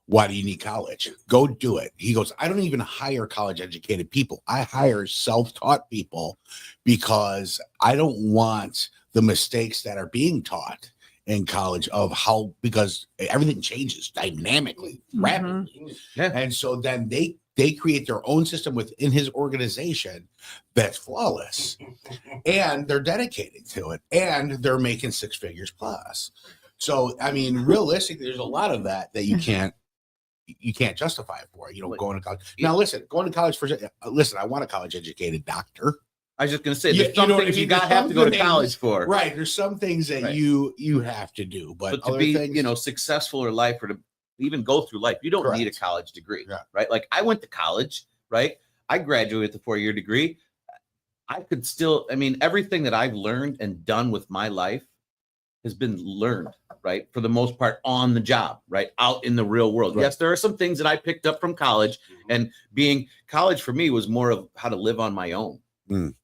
Why do you need college? Go do it. He goes, I don't even hire college educated people. I hire self-taught people because I don't want the mistakes that are being taught in college because everything changes dynamically, rapidly. Yeah. And so then they create their own system within his organization that's flawless, and they're dedicated to it, and they're making 6 figures plus. So, I mean, realistically, there's a lot of that you can't justify it for, going to college. Now, listen, going to college I want a college educated doctor. I was just going to say, Yeah, there's some what I things you mean? got There's have to go to some college things- for. Right. There's some things that Right. you have to do, but But to other be, things, successful in life or to even go through life, you don't need a Correct. college degree, Yeah. right? Like I went to college, right? I graduated with a 4-year degree. I could still, everything that I've learned and done with my life has been learned, right? For the most part on the job, right? Out in the real world. Right. Yes, there are some things that I picked up from college, and being college for me was more of how to live on my own,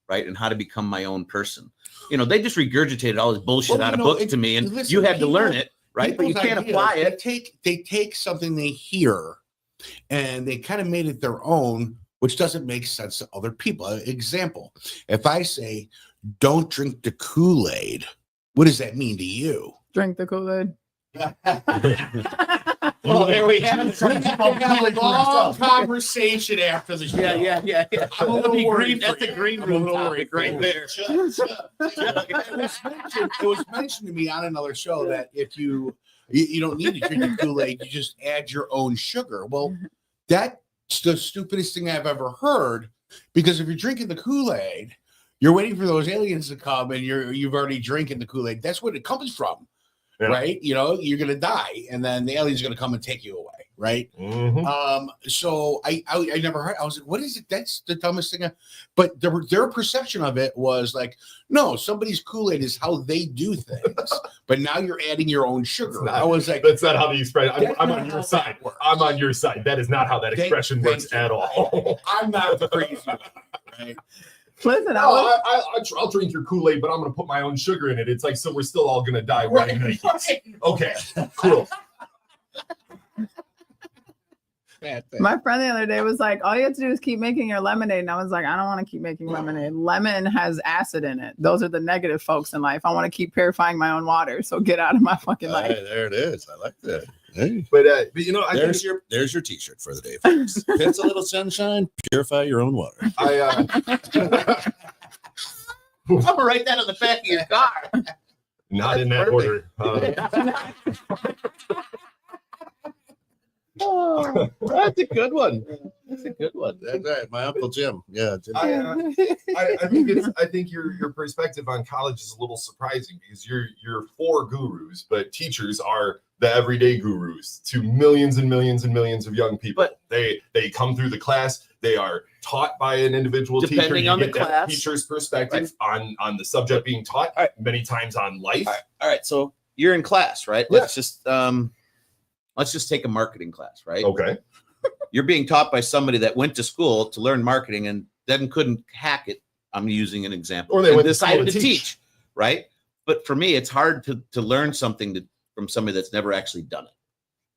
right? And how to become my own person. They just regurgitated all this bullshit Well, out of books to me, and listen, you had to people- learn it, right? But you people's can't ideas, apply it. They take something they hear and they kind of made it their own, which doesn't make sense to other people. Example, if I say, don't drink the Kool-Aid, what does that mean to you? Drink the Kool-Aid. Well, there we have it. We have a long conversation after the show. Yeah. I'm a little worried That's for a you. green I'm a room little topic worried right there. It was mentioned to me on another show that if you don't need to drink the Kool-Aid, you just add your own sugar. Well, that's the stupidest thing I've ever heard, because if you're drinking the Kool-Aid, you're waiting for those aliens to come, and you've already drinking the Kool-Aid. That's what it comes from, Yeah. right? You're gonna die, and then the aliens are gonna come and take you away, right? Mhm. So I never heard. I was like, what is it? That's the dumbest thing. But their perception of it was like, no, somebody's Kool-Aid is how they do things. But now you're adding your own sugar. I was like, That's not how the expression. That's I'm not on how your that side. works. I'm on your side. That is not how that Thank- expression thank works you. at all. I'm not the crazy one, right? Listen, I No, was, I'll drink your Kool-Aid, but I'm going to put my own sugar in it. It's like, so we're still all going to die one night. Okay, cool. my friend the other day was like, all you have to do is keep making your lemonade. And I was like, I don't want to keep making lemonade. Lemon has acid in it. Those are the negative folks in life. I want to keep purifying my own water. So get out of my fucking life. Hey, there it is. I like that. Hey. But I There's think there's your t-shirt for the day, folks. It's a little sunshine. Purify your own water. I I'm gonna write that on the back of your car. not in that Perfect. order. Oh, that's a good one. That's a good one. That's right. My Uncle Jim. Yeah. Jim. I think your perspective on college is a little surprising because you're for gurus, but teachers are the everyday gurus to millions and millions and millions of young people. But they come through the class, they are taught by an individual teacher. Depending You on the get that class. teacher's perspective on the subject being taught, All right. many times on life. All right, so you're in class, right? Yeah. Let's just take a marketing class, right? Okay. You're being taught by somebody that went to school to learn marketing and then couldn't hack it. I'm using an example. Or they and went to school decided to to teach. teach, right? But for me, it's hard to learn something from somebody that's never actually done it,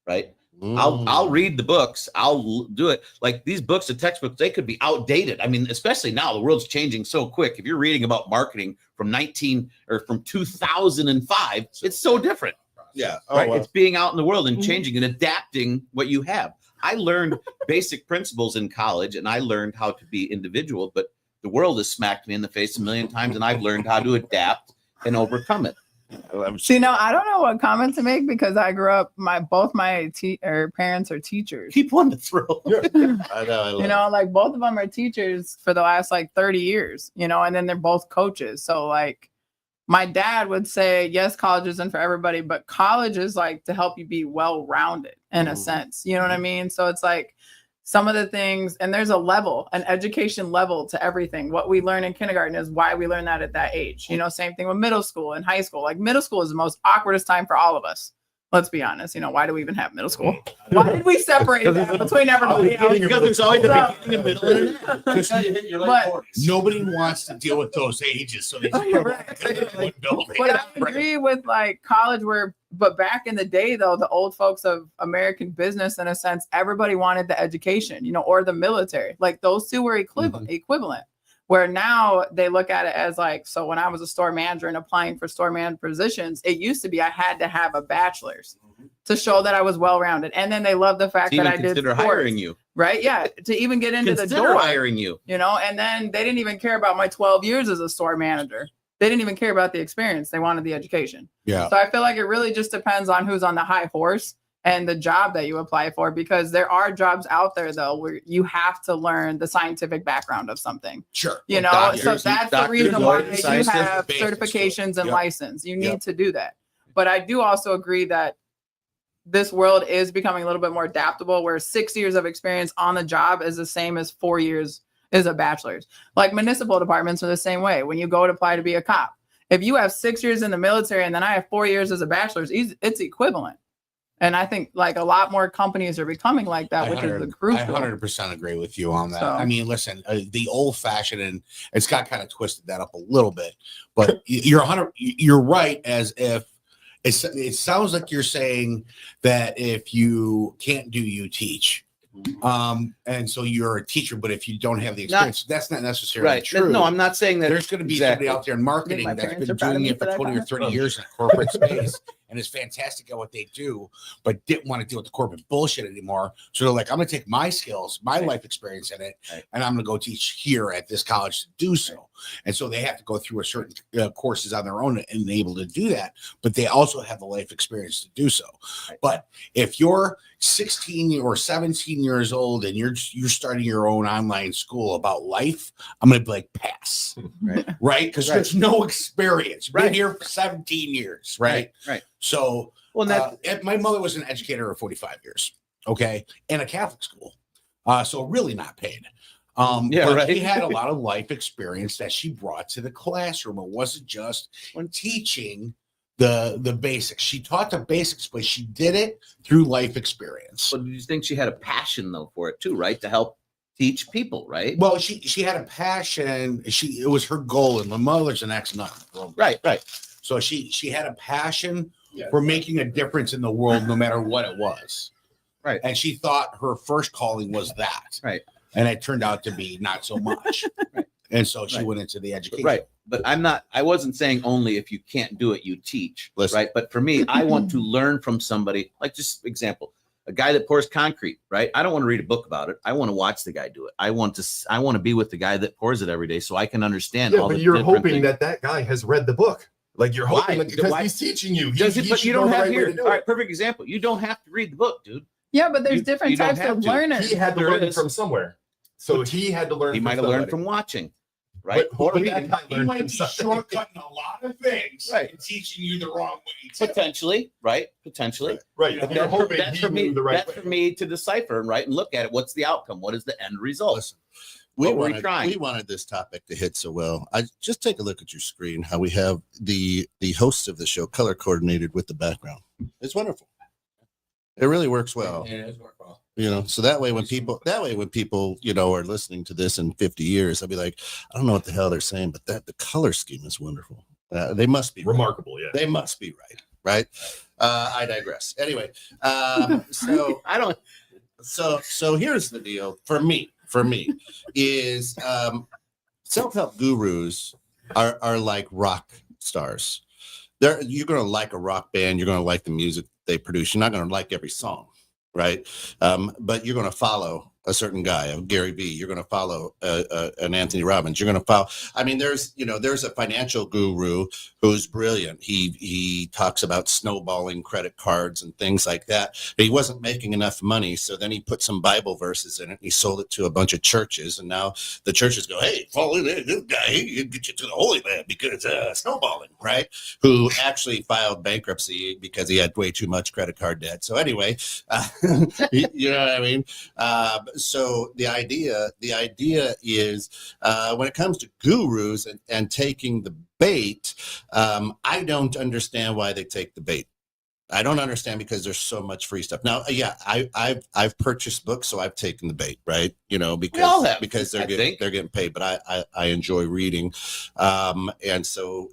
right? I'll read the books. I'll do it. Like these books, the textbooks, they could be outdated. I mean, especially now, the world's changing so quick. If you're reading about marketing from 2005, it's so different. Yeah. Right? Well. It's being out in the world and changing and adapting what you have. I learned basic principles in college and I learned how to be individual, but the world has smacked me in the face a million times and I've learned how to adapt and overcome it. See, now I don't know what comment to make because I grew up. Both my parents are teachers. Keep one to throw. I know. I love You know, like both of them are teachers for the last like 30 years. You know, and then they're both coaches. So like, my dad would say, yes, college isn't for everybody, but college is like to help you be well-rounded in a sense. You know what I mean? So it's like some of the things, and there's a level, an education level to everything. What we learn in kindergarten is why we learn that at that age. You know, same thing with middle school and high school. Like middle school is the most awkwardest time for all of us. Let's be honest. You know, why do we even have middle school? Why did we separate that between everybody else? Because there's always the beginning, middle, and an end. But Nobody wants to deal with those ages, so they just You're put right. them in one building. But I agree with like college but back in the day though, the old folks of American business, in a sense, everybody wanted the education, you know, or the military. Like those two were equivalent. Where now they look at it as like, so when I was a store manager and applying for store manager positions, it used to be I had to have a bachelor's to show that I was well-rounded. And then they love the fact To that even I did consider sports, hiring you. right? Yeah, to even get into the Consider door. hiring you. You know, and then they didn't even care about my 12 years as a store manager. They didn't even care about the experience. They wanted the education. Yeah. So I feel like it really just depends on who's on the high horse and the job that you apply for, because there are jobs out there though where you have to learn the scientific background of something. Sure. You know, Doctors, so that's the doctors, reason why lawyers, you scientists, have basics, certifications and Yep. license. You need Yep. to do that. But I do also agree that this world is becoming a little bit more adaptable, where 6 years of experience on the job is the same as 4 years is a bachelor's. Like municipal departments are the same way. When you go to apply to be a cop, if you have 6 years in the military and then I have 4 years as a bachelor's, it's equivalent. And I think like a lot more companies are becoming like that, which is the I crucial. 100% agree with you on that. So- I mean, listen, the old fashioned, and it's got kind of twisted that up a little bit, but you're right. As if it sounds like you're saying that if you can't do, you teach. And so you're a teacher, but if you don't have the experience, that's not necessarily Right. true. No, I'm not saying that. There's going to be Exactly. somebody out there in marketing my that's parents been are proud of doing me it for for that 20 or comment. 30 years in a corporate space and is fantastic at what they do, but didn't want to deal with the corporate bullshit anymore. So they're like, I'm going to take my skills, my life experience in it, and I'm going to go teach here at this college to do so. And so they have to go through a certain courses on their own and able to do that, but they also have the life experience to do so. But if you're 16 or 17 years old and you're starting your own online school about life, I'm going to be like, pass. Right? Because there's no experience. Been Right. here for 17 years, right? Right. So Well, that my mother was an educator for 45 years, okay, in a Catholic school. So really not paid. Yeah, but right. she had a lot of life experience that she brought to the classroom. It wasn't just when teaching the basics. She taught the basics, but she did it through life experience. But do you think she had a passion though for it too, right? To help teach people, right? Well, she had a passion. It was her goal, and my mother's an ex-nun. Right. So she had a passion for making a difference in the world, no matter what it was. Right. And she thought her first calling was that. Right. And it turned out to be not so much. Right. And so she Right. went into the education. Right. But I wasn't saying only if you can't do it, you teach. Listen. Right. But for me, I want to learn from somebody, like just example, a guy that pours concrete, right? I don't want to read a book about it. I want to watch the guy do it. I want to be with the guy that pours it every day so I can understand all but the you're different hoping things. that guy has read the book. Like you're hoping Why? because Why? he's teaching you. Does He it, but should you know don't the have right way here. to do All it. right, perfect example. You don't have to read the book, dude. Yeah, but there's You- different you don't types have of to. learners. He had to There learn is. from somewhere. So he had to learn. He from might have learned somebody. from watching, right? But that reading. guy He learned might from be something. shortcutting a lot of things Right. and teaching you the wrong way. Too. Potentially, right? Potentially. Right. But And you're That's for, hoping that's he for me. knew the right That's way. for me to decipher and right and look at it. What's the outcome? What is the end result? Listen, What were we trying? we wanted this topic to hit so well. I just take a look at your screen. How we have the hosts of the show color coordinated with the background. It's wonderful. It really works well. Yeah, it's worked well. So that way when people are listening to this in 50 years, they'll be like, I don't know what the hell they're saying, but the color scheme is wonderful. They must be right. Remarkable. Yeah. They must be right. I digress. Anyway, so I don't. so here's the deal for me is self-help gurus are like rock stars. You're going to like a rock band. You're going to like the music they produce. You're not going to like every song, right? But you're going to follow a certain guy, a Gary Vee. You're going to follow an Anthony Robbins. You're going to follow. I mean, there's a financial guru who's brilliant. He talks about snowballing credit cards and things like that. But he wasn't making enough money, so then he put some Bible verses in it. And he sold it to a bunch of churches, and now the churches go, "Hey, follow this guy. He'll get you to the Holy Land because snowballing, right?" Who actually filed bankruptcy because he had way too much credit card debt. So anyway, you know what I mean. So the idea is when it comes to gurus and taking the bait, I don't understand why they take the bait. I don't understand because there's so much free stuff. Now, yeah, I've purchased books, so I've taken the bait, right? all have, because I think. they're getting paid, but I enjoy reading, and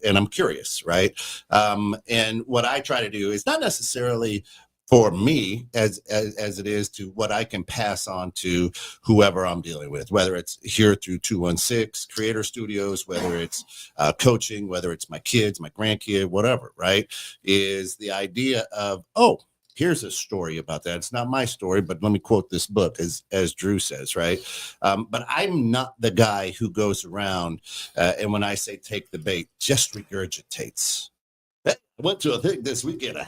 I'm curious, right? And what I try to do is not necessarily for me as it is to what I can pass on to whoever I'm dealing with, whether it's here through 216 Creator Studios, whether it's coaching, whether it's my kids, my grandkid, whatever, right? Is the idea of, oh, here's a story about that. It's not my story, but let me quote this book as Drew says, right? But I'm not the guy who goes around and when I say take the bait, just regurgitates. I went to a thing this weekend on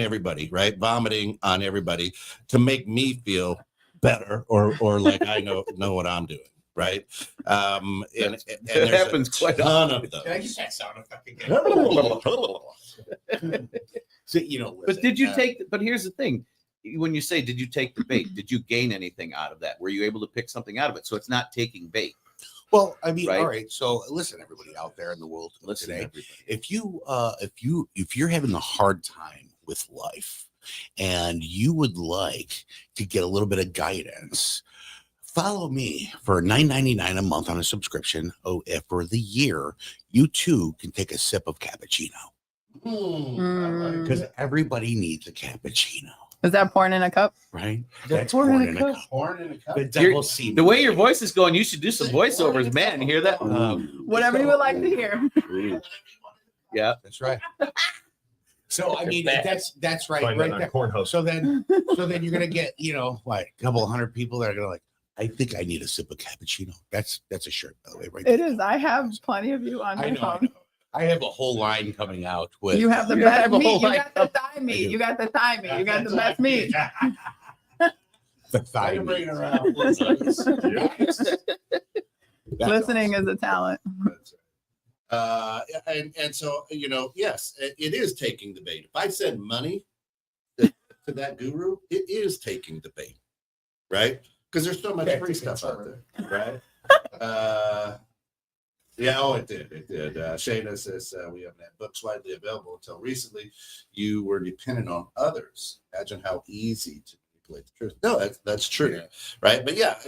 everybody, right? Vomiting on everybody to make me feel better or like I know what I'm doing, right? And there's happens quite ton of those. Can I get that sound effect again? So, But did you take? But here's the thing: when you say, "Did you take the bait?" Did you gain anything out of that? Were you able to pick something out of it? So it's not taking bait. Well, I mean, Right. all right. So listen, everybody out there in the world Listen, today, everybody. if you're having a hard time with life and you would like to get a little bit of guidance, follow me for $9.99 a month on a subscription. If for the year, you too can take a sip of cappuccino because everybody needs a cappuccino, Is that pouring in a cup? right? That's pouring pouring in a cup. Corn in a cup. The You're- double C. The way your voice is going, you should do some voiceovers, man. You hear that? Whatever you would like to hear. Yeah. That's right. So I mean, that's right, Find that right on there. Cornhusk. So then you're gonna get a couple of hundred people that are gonna like, I think I need a sip of cappuccino. That's a shirt, by the way, right? It there. is. I have plenty of you on I my know. phone. I have a whole line coming out with. You have the You best have a meat. whole You line got the thigh meat. do. You got the thigh meat. You got the best meat. the thigh meat. it around. That's Listening is a talent. And so yes, it is taking the bait. If I send money to that guru, it is taking the bait, right? Because there's so much free stuff out there, right? It did. Shayna says we haven't had books widely available until recently. You were dependent on others. Imagine how easy to manipulate the truth. No, that's true, Yeah. right? But yeah.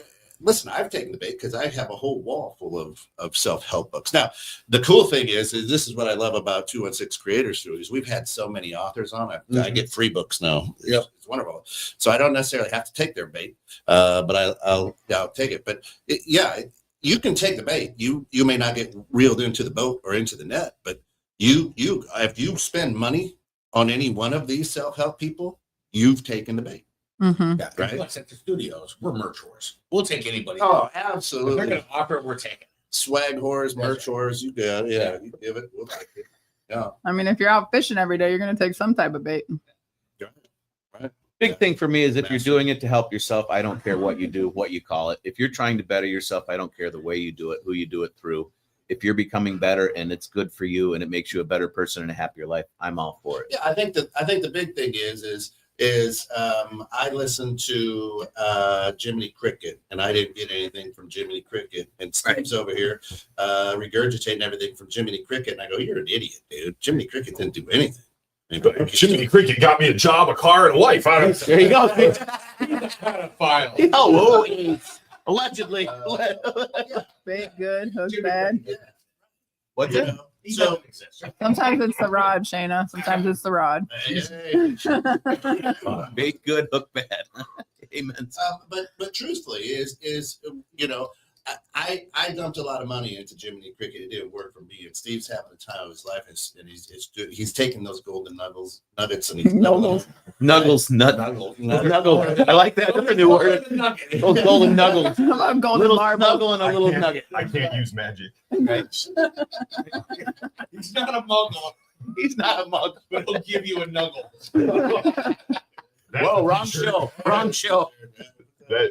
Listen, I've taken the bait because I have a whole wall full of self-help books. Now, the cool thing is this is what I love about 216 Creator Studios. We've had so many authors on. I get free books now. It's wonderful. So I don't necessarily have to take their bait, but I'll take it. But you can take the bait. You may not get reeled into the boat or into the net, but you if you spend money on any one of these self-help people, you've taken the bait. Mm-hmm. Yeah, Right. right. Us at the studios, we're merch whores. We'll take anybody. Oh, If they're absolutely. gonna offer it, we're taking. Swag whores, merch whores, you got it. Yeah. You give it, we'll take it. Yeah. I mean, if you're out fishing every day, you're going to take some type of bait. Right. Big thing for me is if you're doing it to help yourself, I don't care what you do, what you call it. If you're trying to better yourself, I don't care the way you do it, who you do it through. If you're becoming better and it's good for you and it makes you a better person and a happier life, I'm all for it. Yeah, I think the big thing is I listened to Jiminy Cricket, and I didn't get anything from Jiminy Cricket, and Steve's over here regurgitating everything from Jiminy Cricket, and I go, "You're an idiot, dude. Jiminy Cricket didn't do anything." Jiminy Cricket got me a job, a car, and a wife. There you go. File. Oh, allegedly. Big, good, hook, bad. What's You it? know, so Sometimes it's the rod, Shayna. Sometimes it's the rod. Bake good, hook bad. Amen. But truthfully, is you know, I dumped a lot of money into Jiminy Cricket. It didn't work for me. And Steve's having the time of his life, and he's taking those golden nuggets, and he's Nuggles. Nuggles, nuggles. I like that. That's a new word. Those golden nuggles. A golden Little marble. snuggle and a little nugget. I can't use magic. Right. He's not a muggle, He's not a mug. but he'll give you a nuggle. Whoa, wrong show. Wrong show.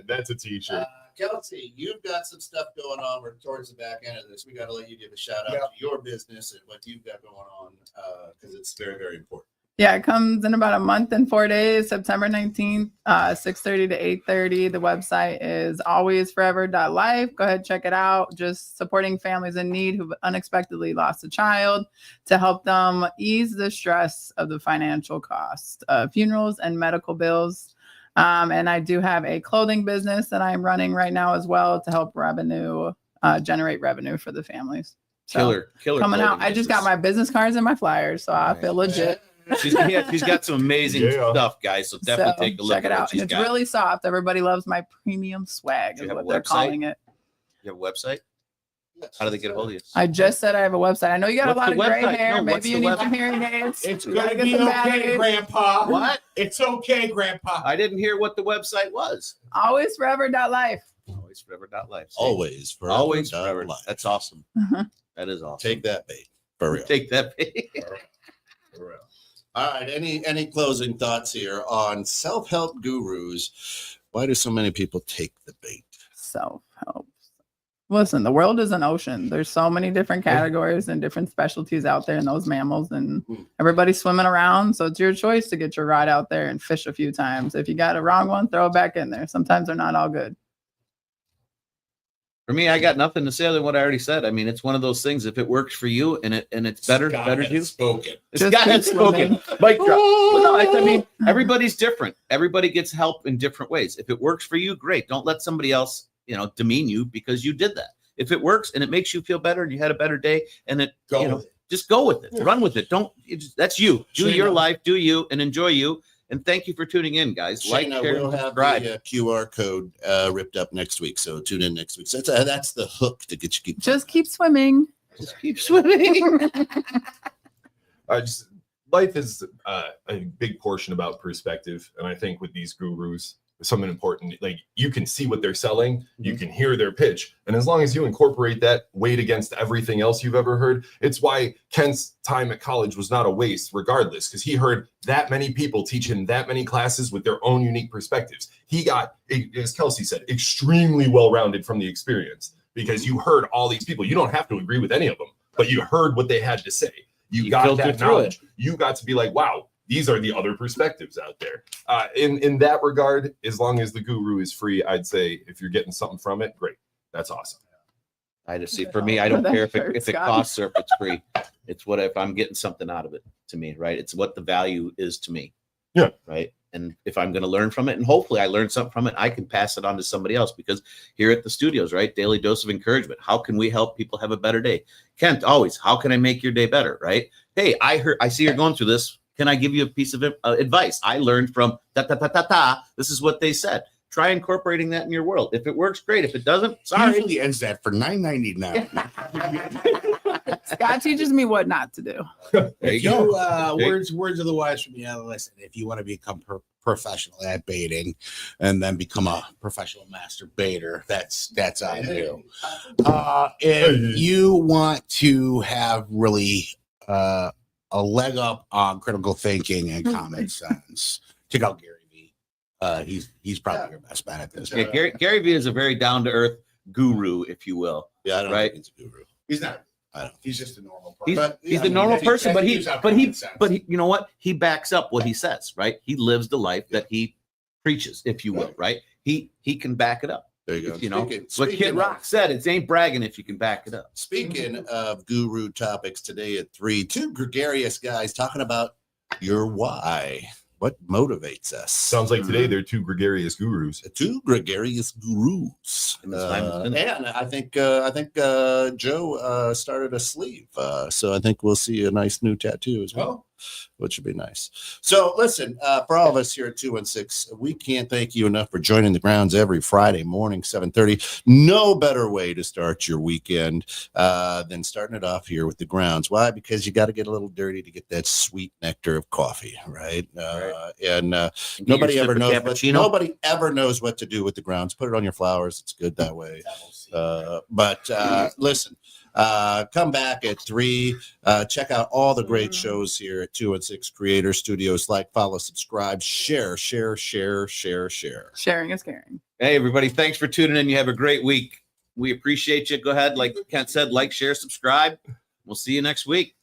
That's a t-shirt. Kelsey, you've got some stuff going on. We're towards the back end of this. We got to let you give a shout out to your business and what you've got going on because it's very, very important. Yeah, it comes in about a month and 4 days, September 19th, 6:30 to 8:30. The website is alwaysforever.life. Go ahead, check it out. Just supporting families in need who've unexpectedly lost a child to help them ease the stress of the financial cost of funerals and medical bills. And I do have a clothing business that I'm running right now as well to help generate revenue for the families. So, Killer. coming out. clothing I just got my business cards and my flyers, so I feel legit. She's got some amazing stuff, guys. So definitely So, take a look check it at what out. she's It's got. really soft. Everybody loves my premium swag, Do is you have what a they're website? calling it. You have a website? How do they get a hold of you? I just said I have a website. I know you got What's a lot the of gray website? hair. No, what's Maybe you the need web- some hearing aids. It's You gonna gotta get be some okay, batteries. Grandpa. What? It's okay, Grandpa. I didn't hear what the website was. Alwaysforever.life. Alwaysforever.life. Always forever. Always forever. life. That's awesome. Uh-huh. That is awesome. Take that, bait. For real. Take that. For real. All right. Any closing thoughts here on self-help gurus? Why do so many people take the bait? Self-help. Listen, the world is an ocean. There's so many different categories and different specialties out there in those mammals, and everybody's swimming around. So it's your choice to get your rod out there and fish a few times. If you got a wrong one, throw it back in there. Sometimes they're not all good. For me, I got nothing to say other than what I already said. I mean, it's one of those things. If it works for you and it's better God you. has spoken. It's Just God keep has spoken. swimming. Mic drop. Well, no, I mean, everybody's different. Everybody gets help in different ways. If it works for you, great. Don't let somebody else, demean you because you did that. If it works and it makes you feel better and you had a better day and it, just go with it. Run with it. That's you. Do your life, do you, and enjoy you. And thank you for tuning in, guys. Shayna, share, we'll and have subscribe. the QR code ripped up next week. So tune in next week. So that's the hook to get you. Just keep swimming. Just keep swimming. Life is a big portion about perspective, and I think with these gurus, something important, like you can see what they're selling, you can hear their pitch, and as long as you incorporate that weight against everything else you've ever heard, it's why Kent's time at college was not a waste regardless, because he heard that many people teach him that many classes with their own unique perspectives. He got, as Kelsey said, extremely well-rounded from the experience, because you heard all these people. You don't have to agree with any of them, but you heard what they had to say. You got filtered that through knowledge. You got to be like, wow, these are the other perspectives out there. In that regard, as long as the guru is free, I'd say if you're getting something from it, great. That's awesome. I just see, for me, I don't care if it costs or if it's free. It's what if I'm getting something out of it to me, right? It's what the value is to me. Yeah. Right. And if I'm going to learn from it, and hopefully I learn something from it, I can pass it on to somebody else, because here at the studios, right? Daily dose of encouragement. How can we help people have a better day? Kent, always, how can I make your day better? Right? Hey, I see you're going through this. Can I give you a piece of advice? I learned from This is what they said. Try incorporating that in your world. If it works, great. If it doesn't, sorry. Usually ends that for $9.99. Scott teaches me what not to do. There you go. Words of the wise from the listen. If you want to become professional at baiting and then become a professional master baiter, that's on you. If you want to have really a leg up on critical thinking and common sense, check out Gary Vee. He's probably your best bet at this. Yeah, Gary Vee is a very down to earth guru, if you will. Yeah, I don't Right. think he's a guru. He's not. I don't. He's just a normal person. He's, But, he's yeah, a I mean, normal if he- person, but he's got he, common sense. you know what? He backs up what he says, right? He lives the life that he preaches, if you will, right? He can back it up. There you go. You know, Speaking- what Kid speaking Rock of- said, it ain't bragging if you can back it up. Speaking of guru topics today at 3, two gregarious guys talking about your why. What motivates us? Sounds like today they're two gregarious gurus. Two gregarious gurus. And this time it's finished. And I think Joe started a sleeve. So I think we'll see a nice new tattoo as well, which would be nice. So listen, for all of us here at 216, we can't thank you enough for joining the grounds every Friday morning, 7:30. No better way to start your weekend than starting it off here with the grounds. Why? Because you got to get a little dirty to get that sweet nectar of coffee, right? And nobody ever knows. Nobody ever knows what to do with the grounds. Put it on your flowers. It's good that way. But listen, come back at 3. Check out all the great shows here at 216 Creator Studios. Like, follow, subscribe, share. Sharing is caring. Hey, everybody, thanks for tuning in. You have a great week. We appreciate you. Go ahead, like Kent said, like, share, subscribe. We'll see you next week.